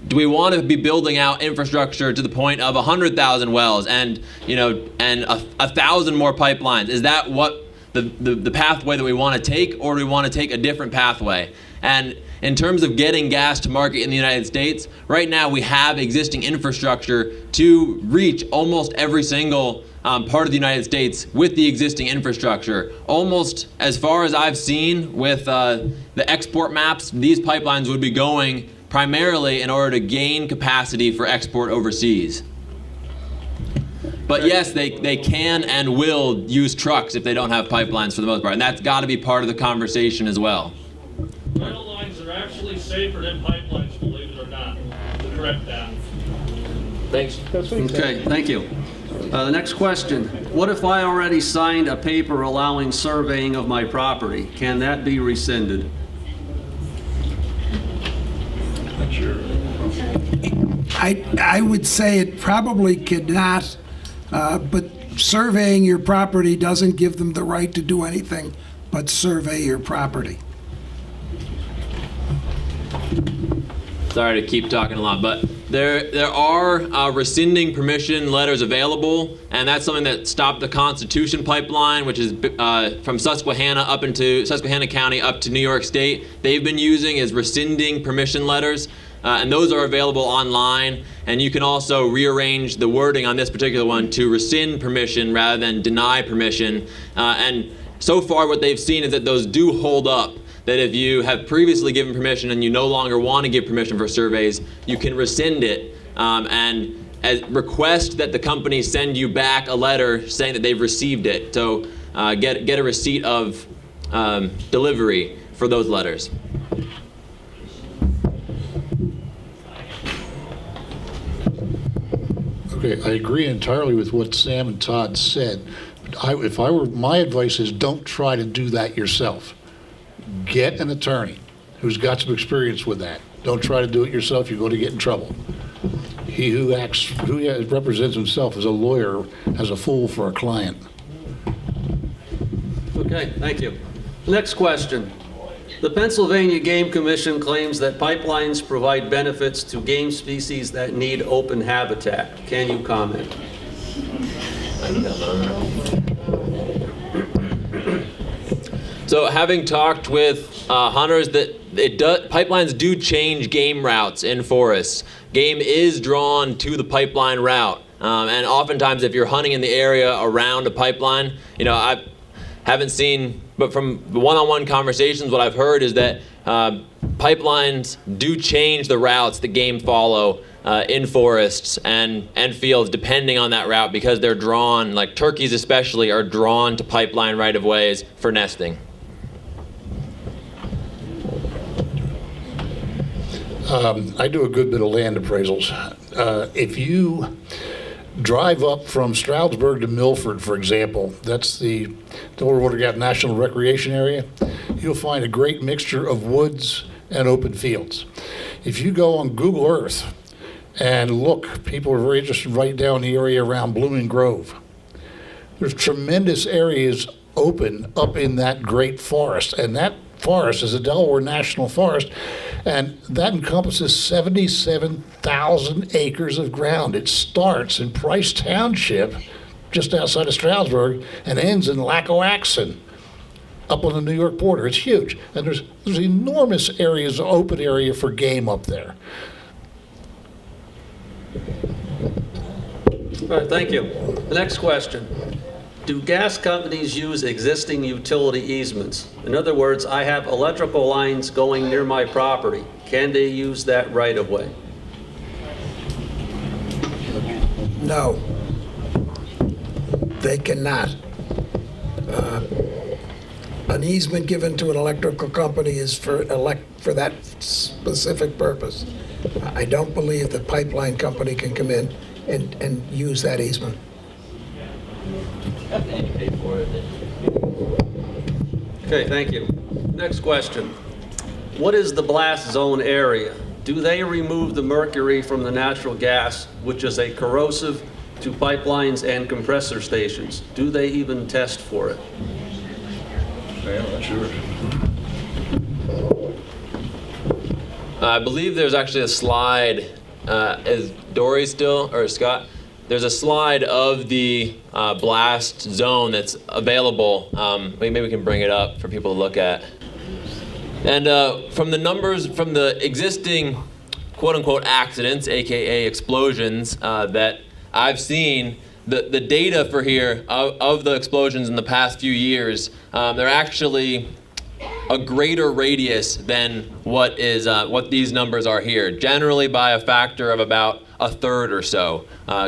do we want to be building out infrastructure to the point of 100,000 wells and 1,000 more pipelines? Is that what the pathway that we want to take, or do we want to take a different pathway? And in terms of getting gas to market in the United States, right now we have existing infrastructure to reach almost every single part of the United States with the existing infrastructure. Almost as far as I've seen with the export maps, these pipelines would be going primarily in order to gain capacity for export overseas. But yes, they can and will use trucks if they don't have pipelines for the most part, and that's got to be part of the conversation as well. Rail lines are actually safer than pipelines, believe it or not. Correct that. Thanks. Okay, thank you. The next question, what if I already signed a paper allowing surveying of my property? Can that be rescinded? I would say it probably could not, but surveying your property doesn't give them the right to do anything but survey your property. Sorry to keep talking a lot, but there are rescinding permission letters available, and that's something that stopped the Constitution pipeline, which is from Susquehanna County up to New York State. They've been using is rescinding permission letters, and those are available online. And you can also rearrange the wording on this particular one to rescind permission rather than deny permission. And so far, what they've seen is that those do hold up. That if you have previously given permission and you no longer want to give permission for surveys, you can rescind it and request that the company send you back a letter saying that they've received it. So get a receipt of delivery for those letters. Okay, I agree entirely with what Sam and Todd said. But my advice is don't try to do that yourself. Get an attorney who's got some experience with that. Don't try to do it yourself. You're going to get in trouble. He who represents himself as a lawyer has a fool for a client. Okay, thank you. Next question. The Pennsylvania Game Commission claims that pipelines provide benefits to game species that need open habitat. Can you comment? So having talked with hunters, that pipelines do change game routes in forests. Game is drawn to the pipeline route. And oftentimes if you're hunting in the area around a pipeline, I haven't seen, but from the one-on-one conversations, what I've heard is that pipelines do change the routes that game follow in forests and fields depending on that route, because they're drawn, like turkeys especially, are drawn to pipeline right-of-ways for nesting. I do a good bit of land appraisals. If you drive up from Stroudsburg to Milford, for example, that's the Delaware Water Gap National Recreation Area, you'll find a great mixture of woods and open fields. If you go on Google Earth and look, people are very interested right down the area around Blooming Grove. There's tremendous areas open up in that great forest, and that forest is a Delaware National Forest, and that encompasses 77,000 acres of ground. It starts in Price Township, just outside of Stroudsburg, and ends in Lackawaxen, up on the New York border. It's huge, and there's enormous areas, open area for game up there. All right, thank you. The next question. Do gas companies use existing utility easements? In other words, I have electrical lines going near my property. Can they use that right of way? No, they cannot. An easement given to an electrical company is for that specific purpose. I don't believe the pipeline company can come in and use that easement. Okay, thank you. Next question. What is the blast zone area? Do they remove the mercury from the natural gas, which is a corrosive to pipelines and compressor stations? Do they even test for it? Yeah, not sure. I believe there's actually a slide, is Dory still, or Scott? There's a slide of the blast zone that's available. Maybe we can bring it up for people to look at. And from the numbers, from the existing quote-unquote accidents, AKA explosions, that I've seen, the data for here of the explosions in the past few years, they're actually a greater radius than what these numbers are here, generally by a factor of about a third or so,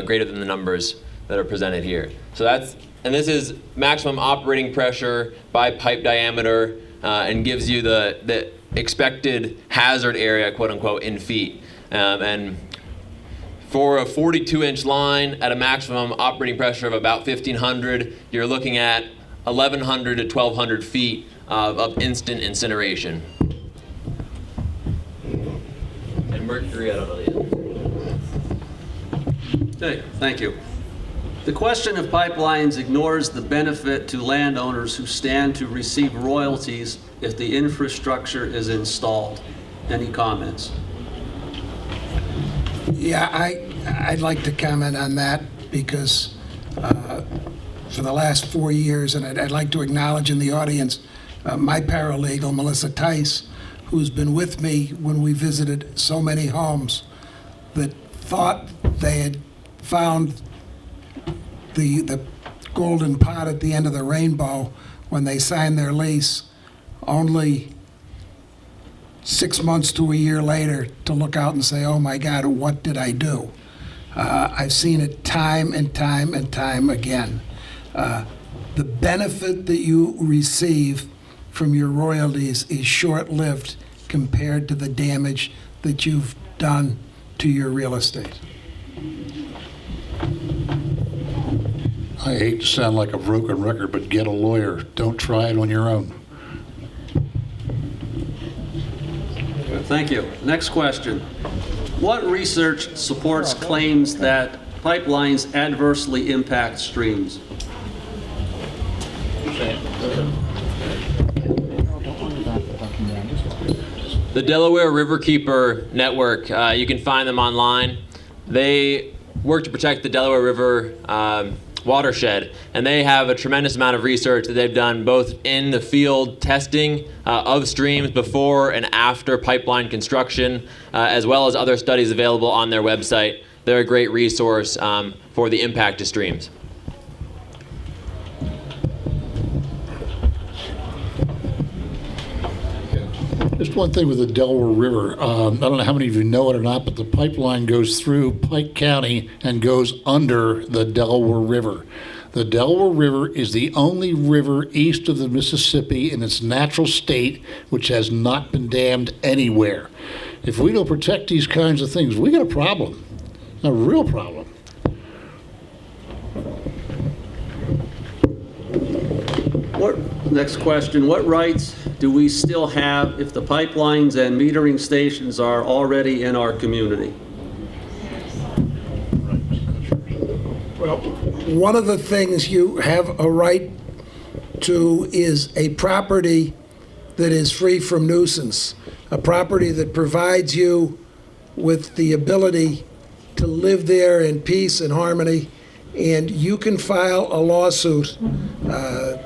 greater than the numbers that are presented here. So and this is maximum operating pressure by pipe diameter, and gives you the expected hazard area, quote unquote, in feet. And for a 42-inch line at a maximum operating pressure of about 1,500, you're looking at 1,100 to 1,200 feet of instant incineration. And mercury, I don't know the answer. Okay, thank you. The question of pipelines ignores the benefit to landowners who stand to receive royalties if the infrastructure is installed. Any comments? Yeah, I'd like to comment on that because for the last 4 years, and I'd like to acknowledge in the audience my paralegal, Melissa Tice, who's been with me when we visited so many homes that thought they had found the golden pot at the end of the rainbow when they signed their lease, only 6 months to a year later to look out and say, oh my God, what did I do? I've seen it time and time and time again. The benefit that you receive from your royalties is short-lived compared to the damage that you've done to your real estate. I hate to sound like a broken record, but get a lawyer. Don't try it on your own. Thank you. Next question. What research supports claims that pipelines adversely impact streams? The Delaware Riverkeeper Network, you can find them online. They work to protect the Delaware River watershed, and they have a tremendous amount of research that they've done both in the field testing of streams before and after pipeline construction, as well as other studies available on their website. They're a great resource for the impact to streams. Just one thing with the Delaware River. I don't know how many of you know it or not, but the pipeline goes through Pike County and goes under the Delaware River. The Delaware River is the only river east of the Mississippi in its natural state which has not been dammed anywhere. If we don't protect these kinds of things, we got a problem, a real problem. Next question, what rights do we still have if the pipelines and metering stations are already in our community? Well, one of the things you have a right to is a property that is free from nuisance, a property that provides you with the ability to live there in peace and harmony, and you can file a lawsuit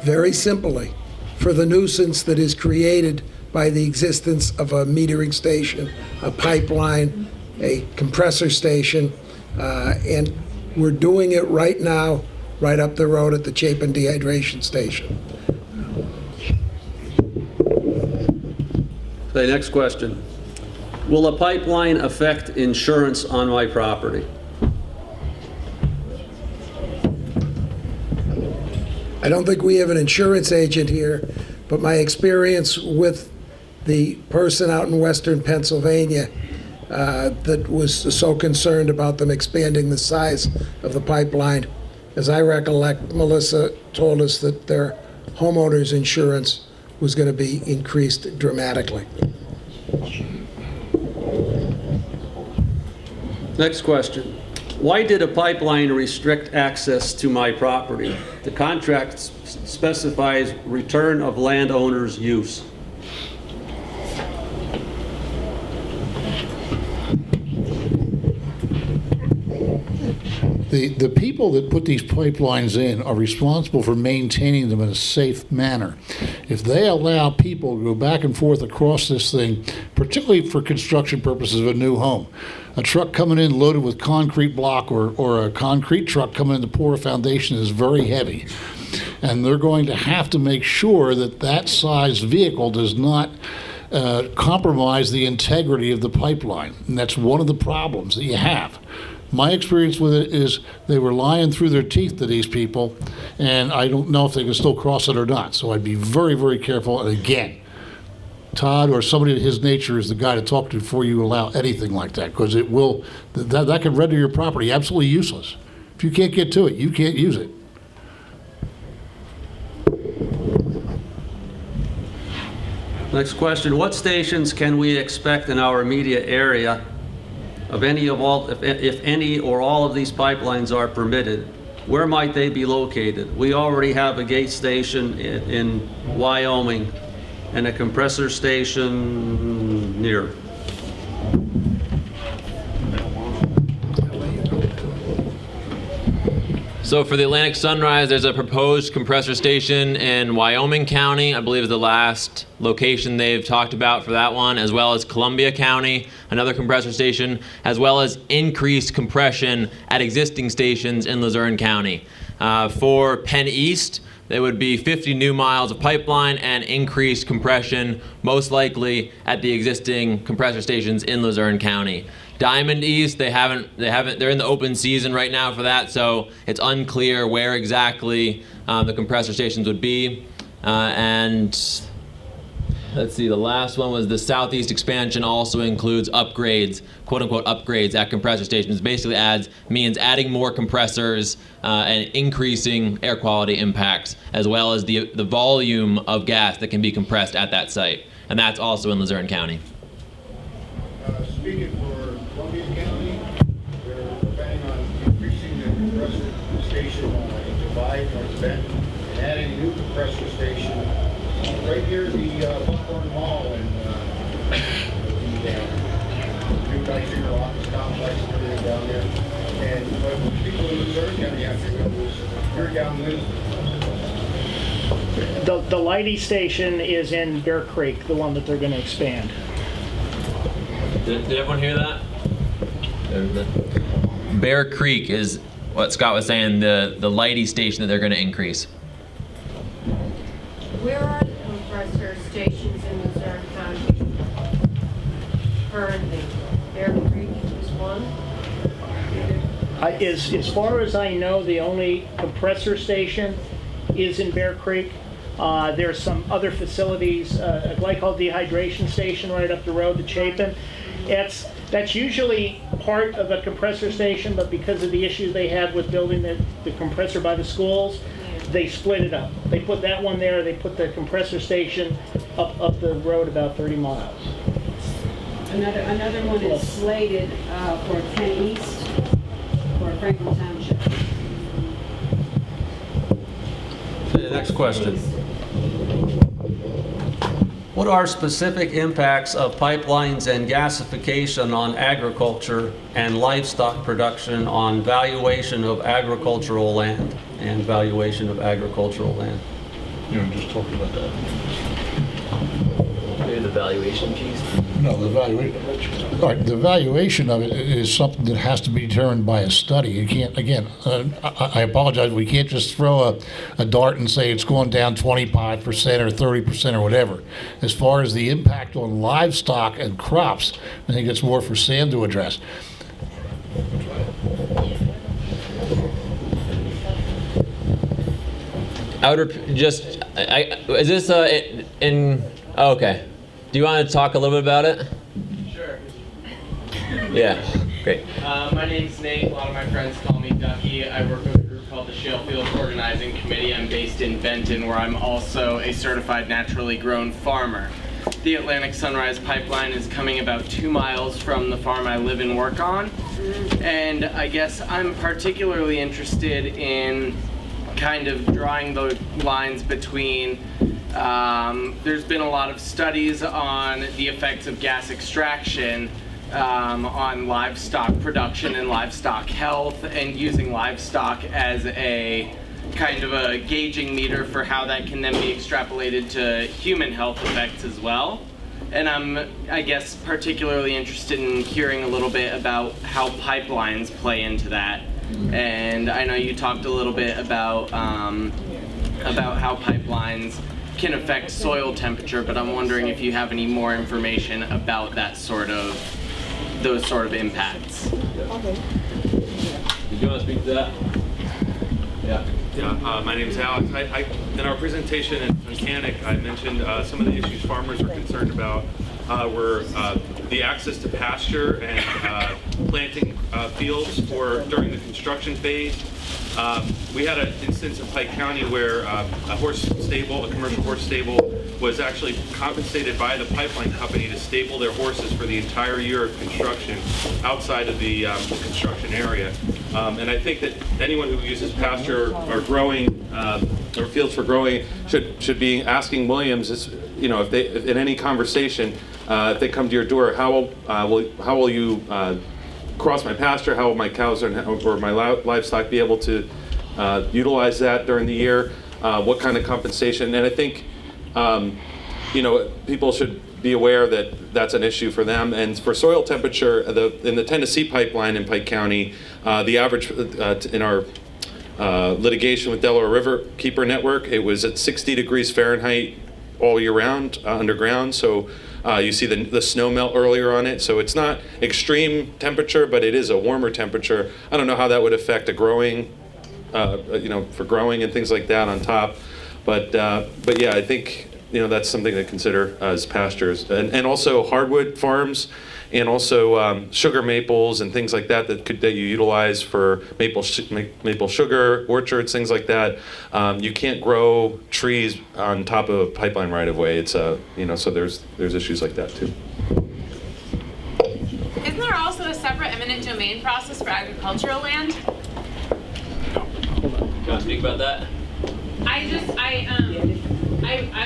very simply for the nuisance that is created by the existence of a metering station, a pipeline, a compressor station, and we're doing it right now, right up the road at the Chapin Dehydration Station. Okay, next question. Will a pipeline affect insurance on my property? I don't think we have an insurance agent here, but my experience with the person out in western Pennsylvania that was so concerned about them expanding the size of the pipeline, as I recollect, Melissa told us that their homeowners insurance was going to be increased dramatically. Next question. Why did a pipeline restrict access to my property? The contract specifies return of landowner's use. The people that put these pipelines in are responsible for maintaining them in a safe manner. If they allow people to go back and forth across this thing, particularly for construction purposes of a new home, a truck coming in loaded with concrete block or a concrete truck coming in to pour a foundation is very heavy. And they're going to have to make sure that that size vehicle does not compromise the integrity of the pipeline. And that's one of the problems that you have. My experience with it is they were lying through their teeth to these people, and I don't know if they can still cross it or not. So I'd be very, very careful. And again, Todd or somebody of his nature is the guy to talk to before you allow anything like that, because it will, that can render your property absolutely useless. If you can't get to it, you can't use it. Next question. What stations can we expect in our immediate area of any of all, if any or all of these pipelines are permitted? Where might they be located? We already have a gate station in Wyoming and a compressor station near. So for the Atlantic Sunrise, there's a proposed compressor station in Wyoming County, I believe is the last location they've talked about for that one, as well as Columbia County, another compressor station, as well as increased compression at existing stations in Luzerne County. For Penn East, there would be 50 new miles of pipeline and increased compression, most likely at the existing compressor stations in Luzerne County. Diamond East, they're in the open season right now for that, so it's unclear where exactly the compressor stations would be. And let's see, the last one was the Southeast Expansion also includes upgrades, quote unquote upgrades at compressor stations. Basically means adding more compressors and increasing air quality impacts, as well as the volume of gas that can be compressed at that site. And that's also in Luzerne County. Speaking for Columbia County, they're planning on increasing the compressor station in Divide, North Bend, and adding a new compressor station right near the Buckhorn Mall and the new Dykshinger office complex and everything down there. And what people in Luzerne County have to know is You're down Liz. The Leidy station is in Bear Creek, the one that they're going to expand. Did everyone hear that? Bear Creek is what Scott was saying, the Leidy station that they're going to increase. Where are the compressor stations in Missouri County currently? Bear Creek is one? As far as I know, the only compressor station is in Bear Creek. There's some other facilities, a glycol dehydration station right up the road to Chapin. That's usually part of a compressor station, but because of the issue they had with building the compressor by the schools, they split it up. They put that one there, they put the compressor station up the road about 30 miles. Another one is slated for Penn East or Franklin Township. Okay, next question. What are specific impacts of pipelines and gasification on agriculture and livestock production on valuation of agricultural land and valuation of agricultural land? You know, just talking about that. Maybe the valuation piece. No, the valuation. All right, the valuation of it is something that has to be determined by a study. You can't, again, I apologize, we can't just throw a dart and say it's going down 25% or 30% or whatever. As far as the impact on livestock and crops, I think it's more for Sam to address. Is this oh, okay. Do you want to talk a little bit about it? Sure. Yeah, great. My name's Nate. A lot of my friends call me Ducky. I work with a group called the Shale Field Organizing Committee. I'm based in Benton, where I'm also a certified naturally grown farmer. The Atlantic Sunrise Pipeline is coming about 2 miles from the farm I live and work on. And I guess I'm particularly interested in kind of drawing the lines between there's been a lot of studies on the effects of gas extraction on livestock production and livestock health, and using livestock as a kind of a gauging meter for how that can then be extrapolated to human health effects as well. And I'm, I guess, particularly interested in hearing a little bit about how pipelines play into that. And I know you talked a little bit about how pipelines can affect soil temperature, but I'm wondering if you have any more information about those sort of impacts. Did you want to speak to that? Yeah. Yeah, my name's Alex. In our presentation in Mechanic, I mentioned some of the issues farmers are concerned about were the access to pasture and planting fields during the construction phase. We had an instance in Pike County where a commercial horse stable, was actually compensated by the pipeline company to stable their horses for the entire year of construction outside of the construction area. And I think that anyone who uses pasture or growing or fields for growing should be asking Williams, if they in any conversation, if they come to your door, how will you cross my pasture? How will my cows or my livestock be able to utilize that during the year? What kind of compensation? And I think people should be aware that that's an issue for them. And for soil temperature, in the Tennessee pipeline in Pike County, the average in our litigation with Delaware River Keeper Network, it was at 60 degrees Fahrenheit all year round underground. So you see the snow melt earlier on it. So it's not extreme temperature, but it is a warmer temperature. I don't know how that would affect a growing, for growing and things like that on top. But yeah, I think that's something to consider as pastures, and also hardwood farms, and also sugar maples and things like that that you utilize for maple sugar orchards, things like that. You can't grow trees on top of a pipeline right of way. It's so there's issues like that too. Isn't there also a separate eminent domain process for agricultural land? You want to speak about that? I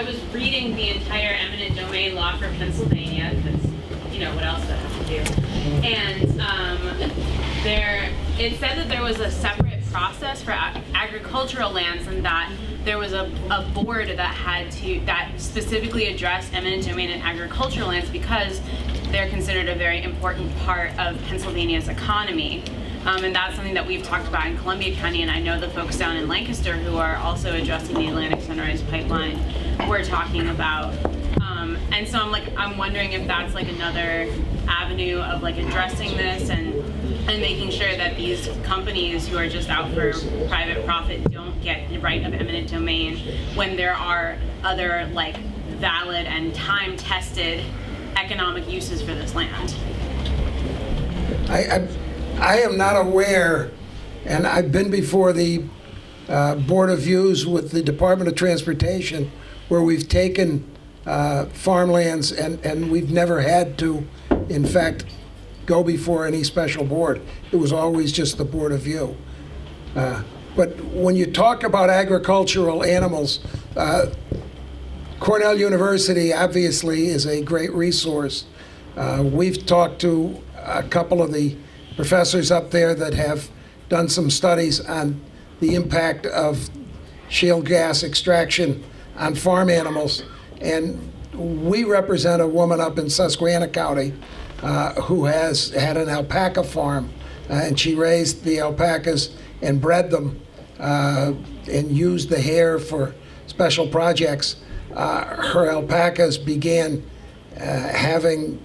was reading the entire eminent domain law for Pennsylvania, because, what else do I have to do? And it said that there was a separate process for agricultural lands, and that there was a board that specifically addressed eminent domain and agricultural lands because they're considered a very important part of Pennsylvania's economy. And that's something that we've talked about in Columbia County, and I know the folks down in Lancaster who are also addressing the Atlantic Sunrise Pipeline we're talking about. And so I'm wondering if that's like another avenue of like addressing this and making sure that these companies who are just out for private profit don't get the right of eminent domain when there are other like valid and time-tested economic uses for this land. I am not aware, and I've been before the Board of Views with the Department of Transportation where we've taken farmlands and we've never had to, in fact, go before any special board. It was always just the Board of View. But when you talk about agricultural animals, Cornell University obviously is a great resource. We've talked to a couple of the professors up there that have done some studies on the impact of shale gas extraction on farm animals. And we represent a woman up in Susquehanna County who has had an alpaca farm, and she raised the alpacas and bred them and used the hair for special projects. Her alpacas began having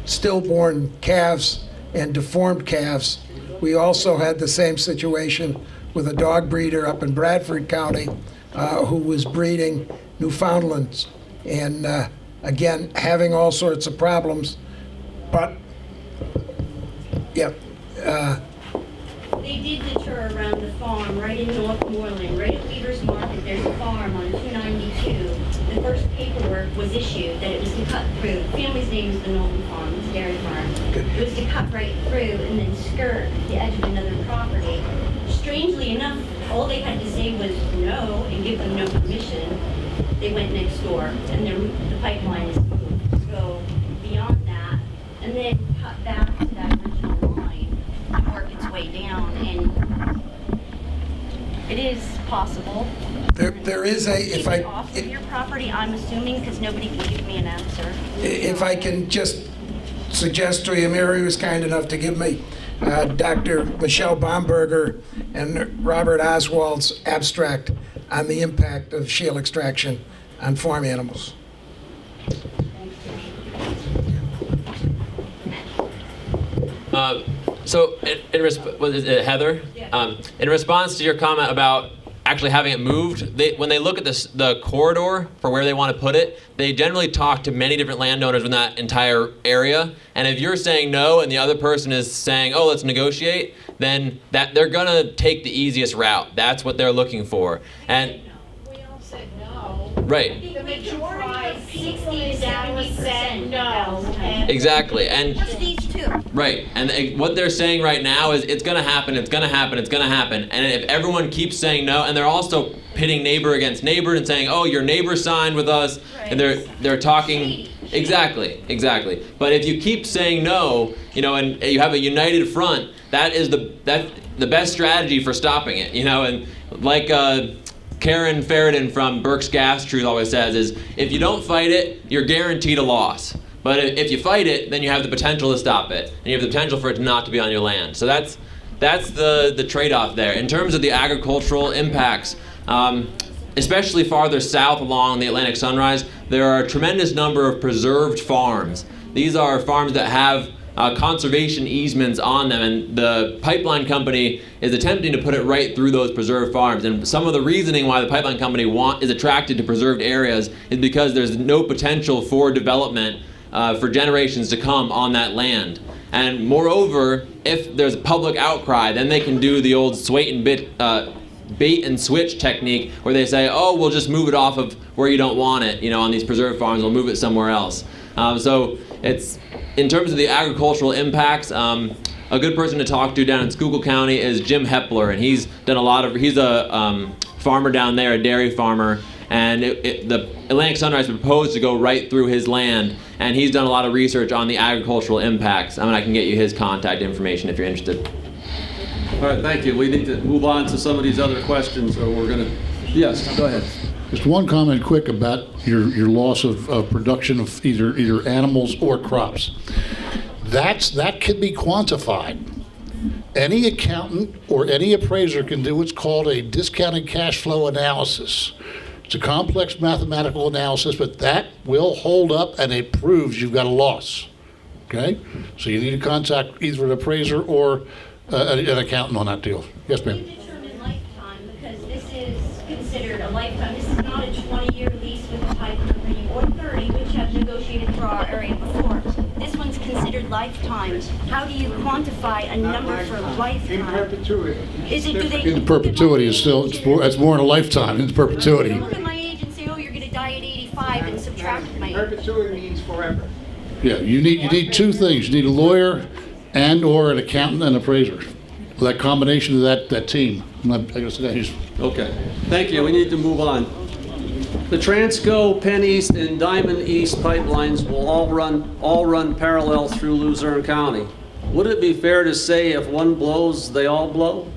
stillborn calves and deformed calves. We also had the same situation with a dog breeder up in Bradford County who was breeding Newfoundlands and again having all sorts of problems. But yeah. They did deter around the farm right in Northmoreland, right at Weaver's Market. There's a farm on 292. The first paperwork was issued that it was to cut through. The family's name is the Knowlton Farm, it's a dairy farm. It was to cut right through and then skirt the edge of another property. Strangely enough, all they had to say was no and give them no permission. They went next door, and the pipeline is moved. So beyond that, and then cut back to that original line and work its way down. And it is possible. There is a, if I... off of your property, I'm assuming, because nobody can give me an answer. If I can just suggest to you, Mary was kind enough to give me Dr. Michelle Bomberger and Robert Oswald's abstract on the impact of shale extraction on farm animals. So, Heather? In response to your comment about actually having it moved, when they look at the corridor for where they want to put it, they generally talk to many different landowners in that entire area. And if you're saying no and the other person is saying, oh, let's negotiate, then they're going to take the easiest route. That's what they're looking for. And We all said no. right. The majority of people said no. Exactly. And Just these two. right. And what they're saying right now is it's going to happen, it's going to happen, it's going to happen. And if everyone keeps saying no, and they're also pitting neighbor against neighbor and saying, oh, your neighbor signed with us, and they're talking. Exactly. But if you keep saying no, and you have a united front, that's the best strategy for stopping it. And like Karen Ferridan from Burke's Gas Truth always says is, if you don't fight it, you're guaranteed a loss. But if you fight it, then you have the potential to stop it, and you have the potential for it not to be on your land. So that's the trade-off there. In terms of the agricultural impacts, especially farther south along the Atlantic Sunrise, there are a tremendous number of preserved farms. These are farms that have conservation easements on them, and the pipeline company is attempting to put it right through those preserved farms. And some of the reasoning why the pipeline company is attracted to preserved areas is because there's no potential for development for generations to come on that land. And moreover, if there's a public outcry, then they can do the old bait and switch technique where they say, oh, we'll just move it off of where you don't want it, on these preserved farms, we'll move it somewhere else. So it's, in terms of the agricultural impacts, a good person to talk to down in Schuylkill County is Jim Hepler, and he's a farmer down there, a dairy farmer, and the Atlantic Sunrise proposed to go right through his land, and he's done a lot of research on the agricultural impacts. I can get you his contact information if you're interested. All right, thank you. We need to move on to some of these other questions, or we're going to... Yes, go ahead. Just one comment quick about your loss of production of either animals or crops. That can be quantified. Any accountant or any appraiser can do what's called a discounted cash flow analysis. It's a complex mathematical analysis, but that will hold up and it proves you've got a loss. Okay? So you need to contact either an appraiser or an accountant on that deal. Yes, ma'am. You determine lifetime because this is considered a lifetime. This is not a 20-year lease with a pipe company or 30, which have negotiated for our area before. This one's considered lifetimes. How do you quantify a number for lifetime? In perpetuity. Is it, do they? In perpetuity is still, it's more than a lifetime in perpetuity. Look at my age and say, oh, you're going to die at 85 and subtract my age. Perpetuity means forever. Yeah, you need two things. You need a lawyer and or an accountant and appraiser. That combination of that team. Okay, thank you. We need to move on. The Transco, Penn East, and Diamond East pipelines will all run parallel through Luzerne County. Would it be fair to say if one blows, they all blow?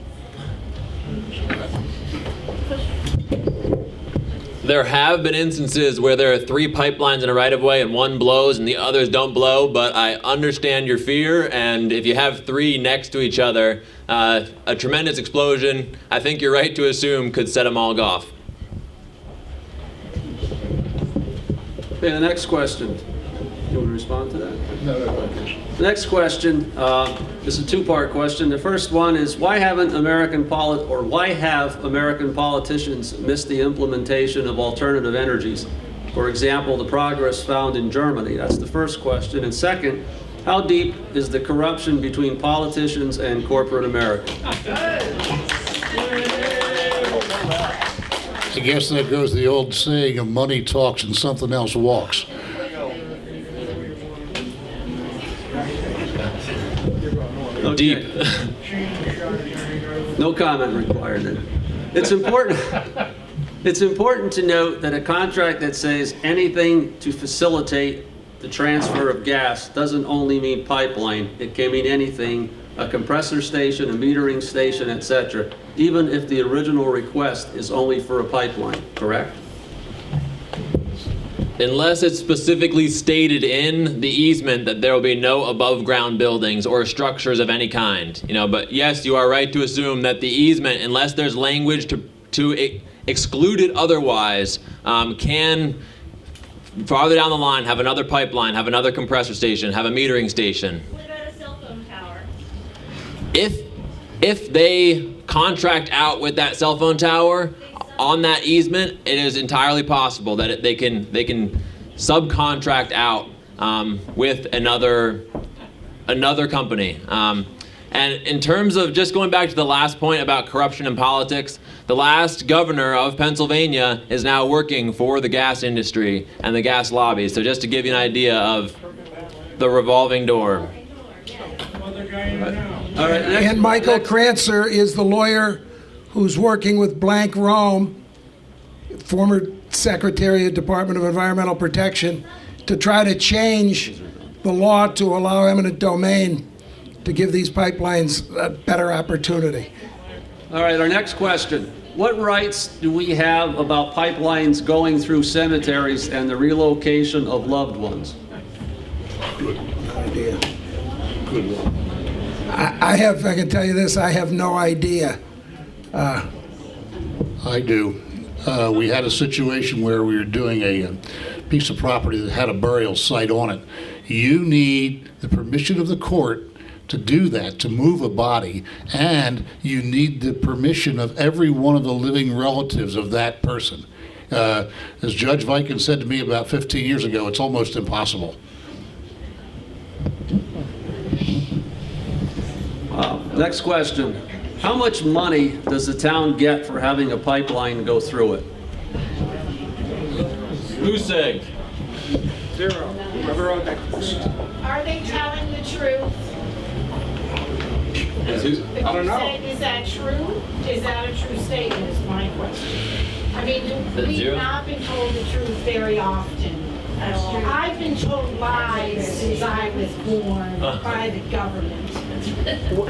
There have been instances where there are 3 pipelines in a right-of-way and one blows and the others don't blow, but I understand your fear, and if you have 3 next to each other, a tremendous explosion, I think you're right to assume, could set them all off. Okay, the next question. Do you want to respond to that? No. The next question is a 2-part question. The first one is why have American politicians missed the implementation of alternative energies? For example, the progress found in Germany. That's the first question. And second, how deep is the corruption between politicians and corporate America? I guess that goes the old saying of money talks and something else walks. Deep. No comment required then. It's important. It's important to note that a contract that says anything to facilitate the transfer of gas doesn't only mean pipeline. It can mean anything, a compressor station, a metering station, etc., even if the original request is only for a pipeline, correct? Unless it's specifically stated in the easement that there will be no above-ground buildings or structures of any kind. But yes, you are right to assume that the easement, unless there's language to exclude it otherwise, can farther down the line have another pipeline, have another compressor station, have a metering station. What about a cell phone tower? If they contract out with that cell phone tower on that easement, it is entirely possible that they can subcontract out with another company. And in terms of just going back to the last point about corruption in politics, the last governor of Pennsylvania is now working for the gas industry and the gas lobby. So just to give you an idea of the revolving door. All right, And Michael Kranzer is the lawyer who's working with Blank Rome, former Secretary of Department of Environmental Protection, to try to change the law to allow eminent domain to give these pipelines a better opportunity. All right, our next question. What rights do we have about pipelines going through cemeteries and the relocation of loved ones? Good idea. Good one. I can tell you this, I have no idea. I do. We had a situation where we were doing a piece of property that had a burial site on it. You need the permission of the court to do that, to move a body, and you need the permission of every one of the living relatives of that person. As Judge Viken said to me about 15 years ago, it's almost impossible. Next question. How much money does the town get for having a pipeline go through it? Luseg. Zero. Are they telling the truth? I don't know. Is that true? Is that a true statement is my question. I mean, we've not been told the truth very often. I've been told lies since I was born by the government.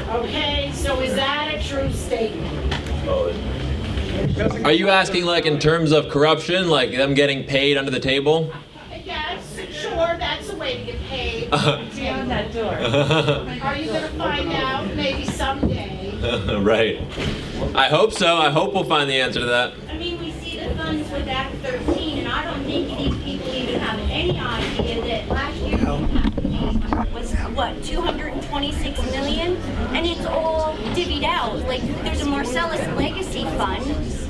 Okay, so is that a true statement? Are you asking like in terms of corruption, like them getting paid under the table? Yes, sure, that's a way to get paid. Beyond that door. Are you gonna find out maybe someday? Right. I hope so. I hope we'll find the answer to that. I mean, we see the funds with Act 13, and I don't think these people even have any idea that last year's impact was, what, 226 million? And it's all divvied out. Like, there's a Marcellus legacy fund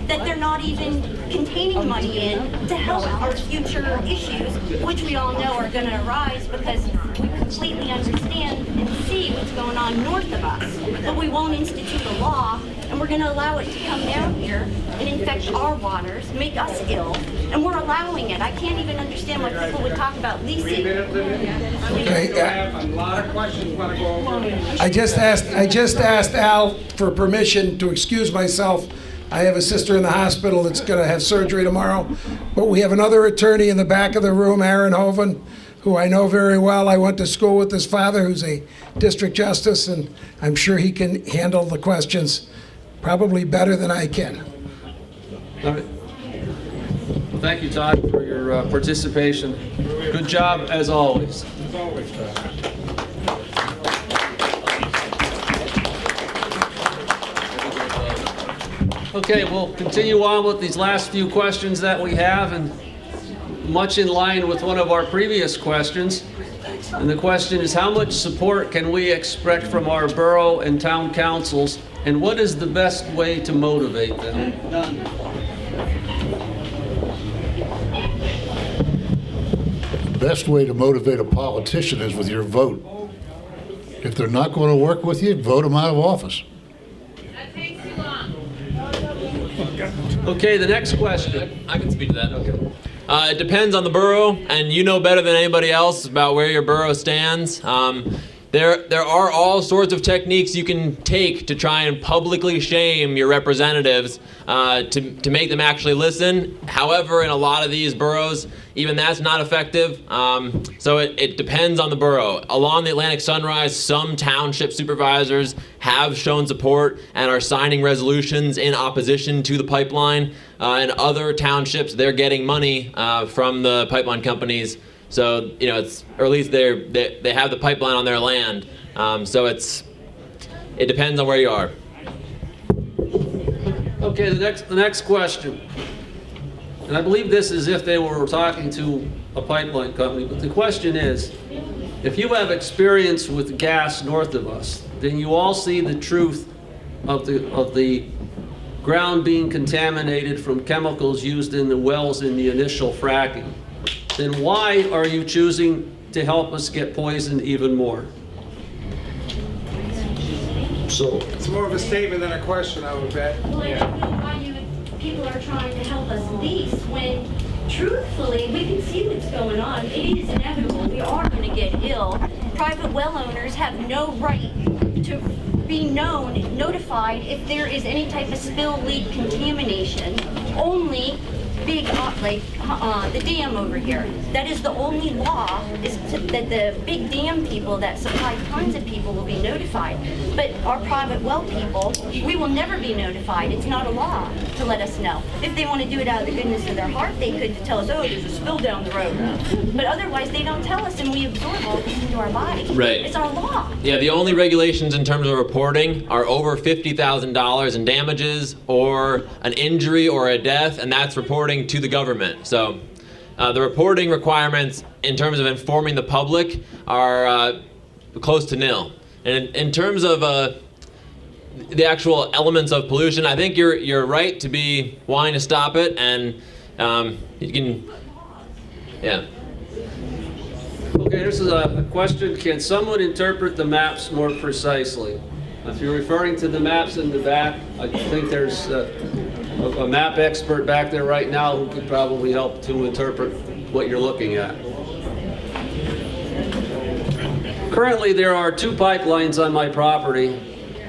that they're not even containing money in to help our future issues, which we all know are gonna arise because we completely understand and see what's going on north of us. But we won't institute a law, and we're gonna allow it to come down here and infect our waters, make us ill, and we're allowing it. I can't even understand why people would talk about leasing. A lot of questions want to go over. I just asked Al for permission to excuse myself. I have a sister in the hospital that's going to have surgery tomorrow. But we have another attorney in the back of the room, Aaron Hoven, who I know very well. I went to school with his father, who's a district justice, and I'm sure he can handle the questions probably better than I can. All right. Well, thank you, Todd, for your participation. Good job, as always. As always, Okay, we'll continue on with these last few questions that we have, and much in line with one of our previous questions. And the question is, how much support can we expect from our borough and town councils, and what is the best way to motivate them? The best way to motivate a politician is with your vote. If they're not going to work with you, vote them out of office. Okay, the next question. I can speak to that. Okay. It depends on the borough, and you know better than anybody else about where your borough stands. There are all sorts of techniques you can take to try and publicly shame your representatives to make them actually listen. However, in a lot of these boroughs, even that's not effective. So it depends on the borough. Along the Atlantic Sunrise, some township supervisors have shown support and are signing resolutions in opposition to the pipeline. In other townships, they're getting money from the pipeline companies. So, you know, or at least they have the pipeline on their land. So it depends on where you are. Okay, the next question. And I believe this is if they were talking to a pipeline company, but the question is, if you have experience with gas north of us, then you all see the truth of the ground being contaminated from chemicals used in the wells in the initial fracking. Then why are you choosing to help us get poisoned even more? So it's more of a statement than a question, I would bet. Well, I don't know why people are trying to help us lease when, truthfully, we can see what's going on. It is inevitable. We are going to get ill. Private well owners have no right to be notified if there is any type of spill, leak, contamination. Only big, the dam over here. That is the only law, is that the big dam people that supply tons of people will be notified. But our private well people, we will never be notified. It's not a law to let us know. If they want to do it out of the goodness of their heart, they could tell us, oh, there's a spill down the road. But otherwise, they don't tell us, and we absorb all this into our body. Right. It's our law. Yeah, the only regulations in terms of reporting are over $50,000 in damages or an injury or a death, and that's reporting to the government. So the reporting requirements in terms of informing the public are close to nil. And in terms of the actual elements of pollution, I think you're right to be wanting to stop it, and you can, yeah. Okay, this is a question. Can someone interpret the maps more precisely? If you're referring to the maps in the back, I think there's a map expert back there right now who could probably help to interpret what you're looking at. Currently, there are 2 pipelines on my property,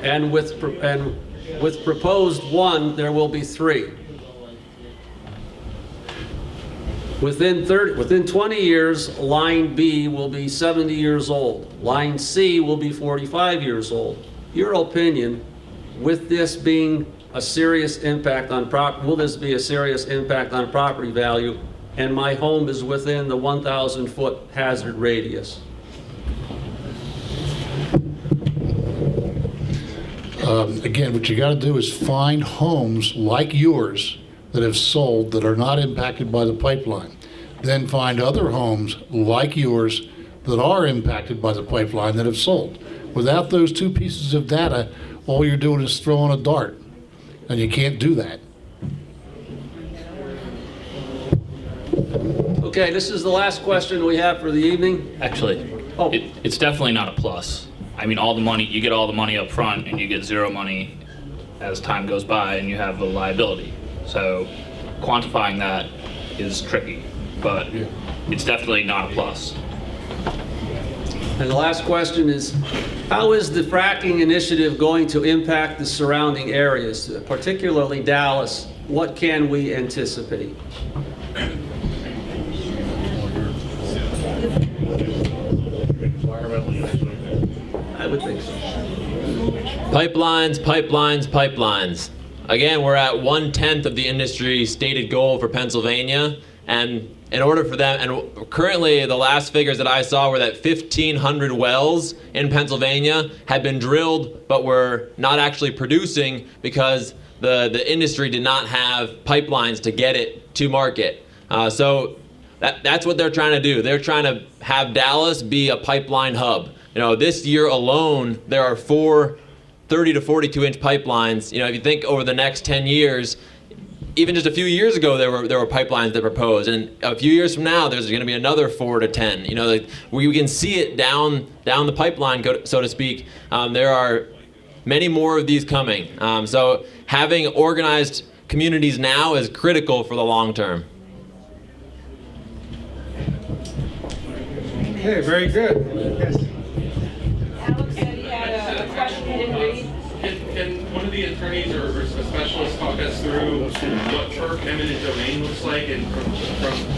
and with proposed 1, there will be 3. Within 20 years, line B will be 70 years old. Line C will be 45 years old. Your opinion, with this being a serious impact on will this be a serious impact on property value, and my home is within the 1,000-foot hazard radius? Again, what you got to do is find homes like yours that have sold that are not impacted by the pipeline. Then find other homes like yours that are impacted by the pipeline that have sold. Without those two pieces of data, all you're doing is throwing a dart, and you can't do that. Okay, this is the last question we have for the evening. Actually, it's definitely not a plus. I mean, all the money, you get all the money up front and you get zero money as time goes by and you have a liability. So quantifying that is tricky, but it's definitely not a plus. And the last question is, how is the fracking initiative going to impact the surrounding areas, particularly Dallas? What can we anticipate? I would think so. Pipelines, pipelines, pipelines. Again, we're at 1/10 of the industry's stated goal for Pennsylvania, and in order for them, and currently the last figures that I saw were that 1,500 wells in Pennsylvania had been drilled but were not actually producing because the industry did not have pipelines to get it to market. So that's what they're trying to do. They're trying to have Dallas be a pipeline hub. You know, this year alone, there are 4 30 to 42-inch pipelines. You know, if you think over the next 10 years, even just a few years ago, there were pipelines that were proposed, and a few years from now, there's going to be another 4 to 10. You know, like, we can see it down the pipeline, so to speak. There are many more of these coming. So having organized communities now is critical for the long term. Okay, very good. Yes. Alex said he had a question he didn't read. Can one of the attorneys or a specialist talk us through what FERC eminent domain looks like, and from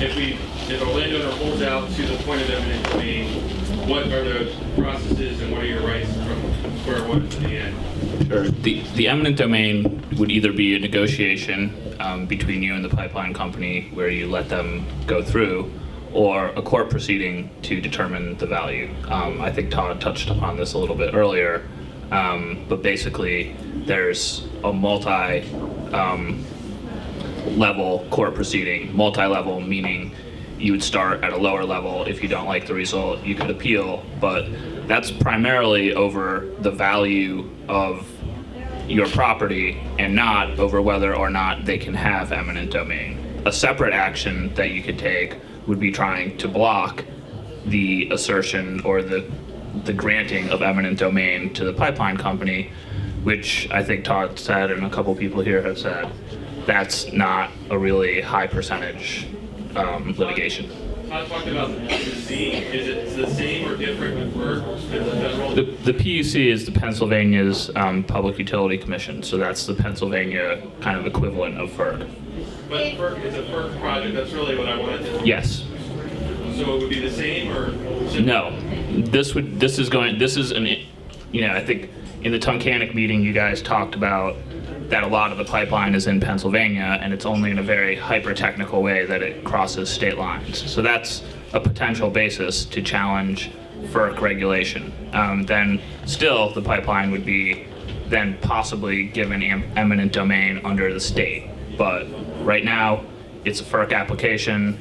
if a landowner holds out to the point of eminent domain, what are the processes and what are your rights from square one to the end? Sure. The eminent domain would either be a negotiation between you and the pipeline company where you let them go through, or a court proceeding to determine the value. I think Todd touched upon this a little bit earlier, but basically there's a multi-level court proceeding. Multi-level meaning you would start at a lower level. If you don't like the result, you could appeal, but that's primarily over the value of your property and not over whether or not they can have eminent domain. A separate action that you could take would be trying to block the assertion or the granting of eminent domain to the pipeline company, which I think Todd said and a couple people here have said, that's not a really high percentage litigation. Todd talked about the PUC. Is it the same or different with FERC as the federal? The PUC is the Pennsylvania's Public Utility Commission, so that's the Pennsylvania kind of equivalent of FERC. But FERC is a FERC project. That's really what I wanted to. Yes. So it would be the same or? No. This is an, you know, I think in the Tunkhannock meeting you guys talked about that a lot of the pipeline is in Pennsylvania, and it's only in a very hyper-technical way that it crosses state lines. So that's a potential basis to challenge FERC regulation. Then still, the pipeline would be then possibly given eminent domain under the state. But right now, it's a FERC application.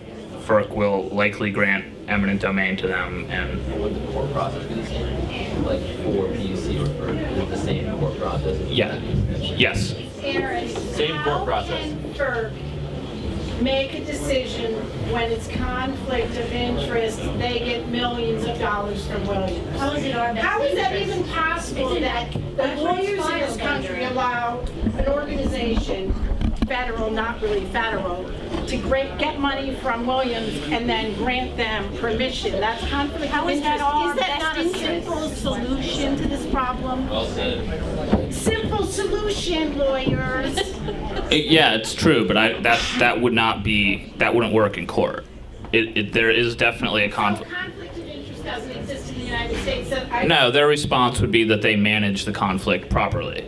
FERC will likely grant eminent domain to them, and would the court process be the same? Like for PUC or for the same court process? Yeah. Yes. Aaron, Same court process. How can FERC make a decision when it's conflict of interest, they get millions of dollars from Williams? How is it our best How is that interest? even possible that the lawyers in this country allow an organization, federal, not really federal, to get money from Williams and then grant them permission? That's conflict of interest. Is that not a simple solution to this problem? Well said. Simple solution, lawyers. Yeah, it's true, but that wouldn't work in court. there is definitely a conflict. Conflict of interest doesn't exist in the United States. No, their response would be that they manage the conflict properly.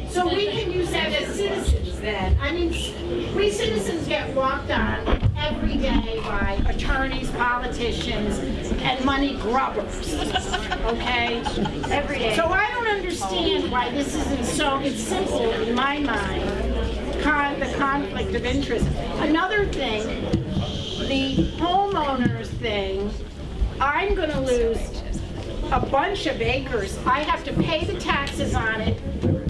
So we can use that as citizens then. I mean, we citizens get walked on every day by attorneys, politicians, and money grubbers, okay? Every day. So I don't understand why this isn't so, it's simple in my mind, the conflict of interest. Another thing, the homeowners thing, I'm gonna lose a bunch of acres. I have to pay the taxes on it.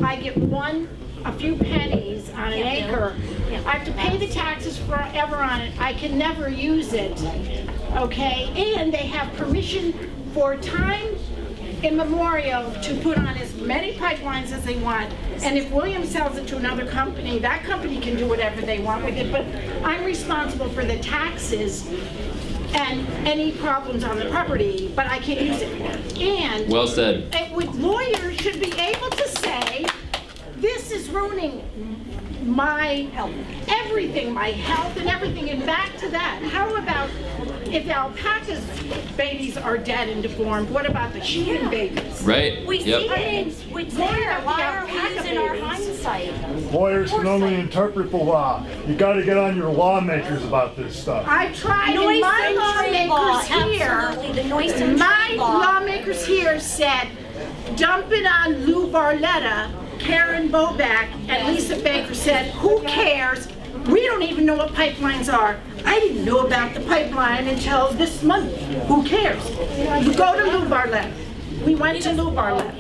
I get a few pennies on an acre. I have to pay the taxes forever on it. I can never use it, okay? And they have permission for time immemorial to put on as many pipelines as they want. And if Williams sells it to another company, that company can do whatever they want with it, but I'm responsible for the taxes and any problems on the property, but I can't use it. And Well said. Lawyers should be able to say, this is ruining my health, everything, my health and everything. And back to that, how about if alpaca's babies are dead and deformed, what about the human babies? Right. We Yep. see things with there. Why are we using our hindsight? Lawyers can only interpret the law. You got to get on your lawmakers about this stuff. I've tried, Noise and my and lawmakers trade law, here, absolutely. The noise and my trade law. lawmakers here said, dump it on Lou Barletta, Karen Boback, and Lisa Baker said, who cares? We don't even know what pipelines are. I didn't know about the pipeline until this month. Who cares? You go to Lou Barletta. We went to Lou Barletta.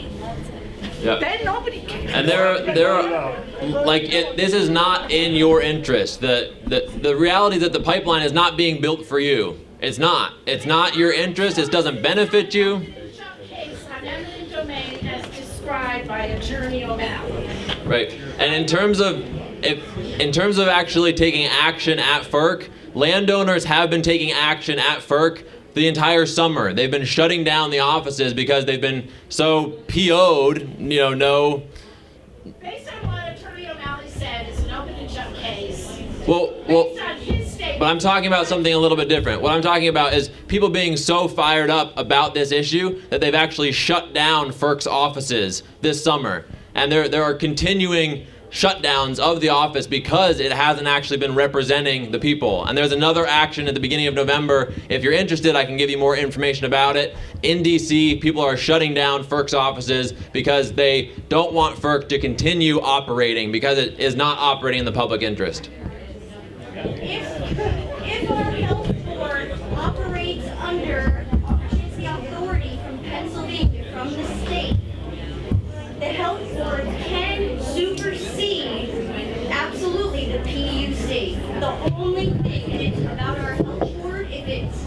Yep. Then nobody cares. And there are like this is not in your interest. The reality is that the pipeline is not being built for you. It's not. It's not your interest. It doesn't benefit you. Case on eminent domain as described by Attorney O'Malley. Right. And in terms of actually taking action at FERC, landowners have been taking action at FERC the entire summer. They've been shutting down the offices because they've been so PO'd, no. Based on what Attorney O'Malley said, it's an open and shut case. Well, Based on his statement. but I'm talking about something a little bit different. What I'm talking about is people being so fired up about this issue that they've actually shut down FERC's offices this summer. And there are continuing shutdowns of the office because it hasn't actually been representing the people. And there's another action at the beginning of November. If you're interested, I can give you more information about it. In DC, people are shutting down FERC's offices because they don't want FERC to continue operating because it is not operating in the public interest. If our health board operates under the authority from Pennsylvania, from the state, the health board can supersede absolutely the PUC. The only thing, and it's about our health board, if its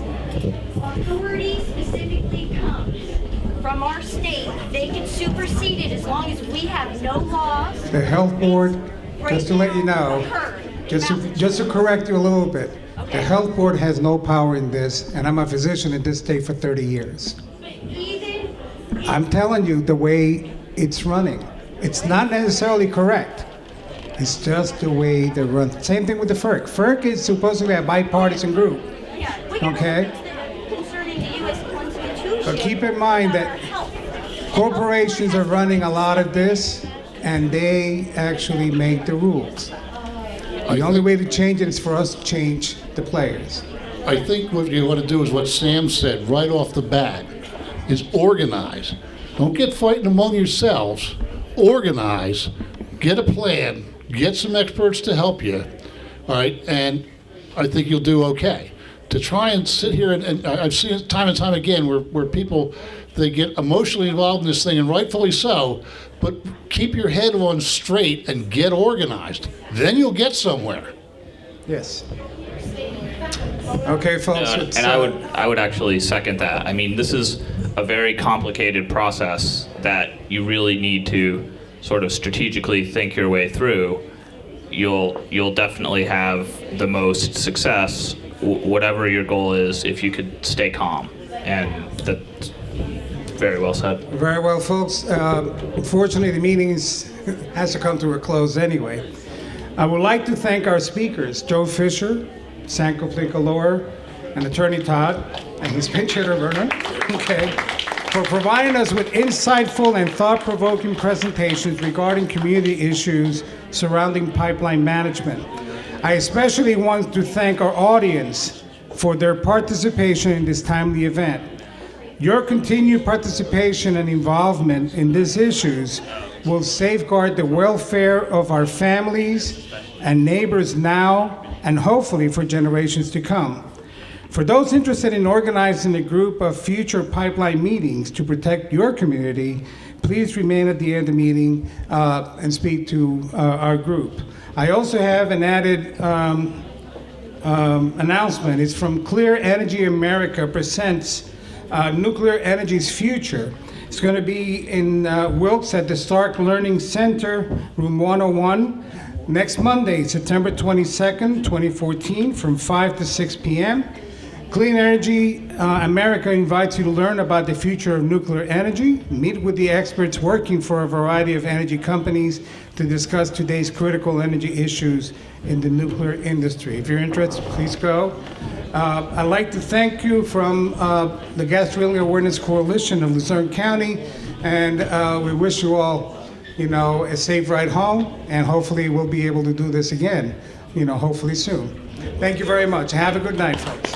authority specifically comes from our state, they can supersede it as long as we have no laws. The health board, just to let you know, just to correct you a little bit, the health board has no power in this, and I'm a physician in this state for 30 years. I'm telling you the way it's running. It's not necessarily correct. It's just the way they run. Same thing with the FERC. FERC is supposedly a bipartisan group. Okay? Concerning the U.S. Constitution. But keep in mind that corporations are running a lot of this, and they actually make the rules. The only way to change it is for us to change the players. I think what you want to do is what Sam said right off the bat, is organize. Don't get fighting among yourselves. Organize, get a plan, get some experts to help you, all right, and I think you'll do okay. To try and sit here, and I've seen it time and time again where people, they get emotionally involved in this thing, and rightfully so, but keep your head on straight and get organized. Then you'll get somewhere. Yes. Okay, folks. And I would actually second that. I mean, this is a very complicated process that you really need to sort of strategically think your way through. You'll definitely have the most success, whatever your goal is, if you could stay calm. And that's very well said. Very well, folks. Unfortunately, the meeting has to come to a close anyway. I would like to thank our speakers, Joe Fisher, Sanko Flinkalore, and Attorney Todd, and his pinch hitter, Werner, okay, for providing us with insightful and thought-provoking presentations regarding community issues surrounding pipeline management. I especially want to thank our audience for their participation in this timely event. Your continued participation and involvement in these issues will safeguard the welfare of our families and neighbors now and hopefully for generations to come. For those interested in organizing a group of future pipeline meetings to protect your community, please remain at the end of the meeting and speak to our group. I also have an added announcement. It's from Clear Energy America presents Nuclear Energy's Future. It's going to be in Wilkes at the Stark Learning Center, room 101, next Monday, September 22nd, 2014, from 5 to 6 p.m. Clean Energy America invites you to learn about the future of nuclear energy, meet with the experts working for a variety of energy companies to discuss today's critical energy issues in the nuclear industry. If you're interested, please go. I'd like to thank you from the Gas Drilling Awareness Coalition of Luzerne County, and we wish you all, a safe ride home, and hopefully we'll be able to do this again, hopefully soon. Thank you very much. Have a good night, folks.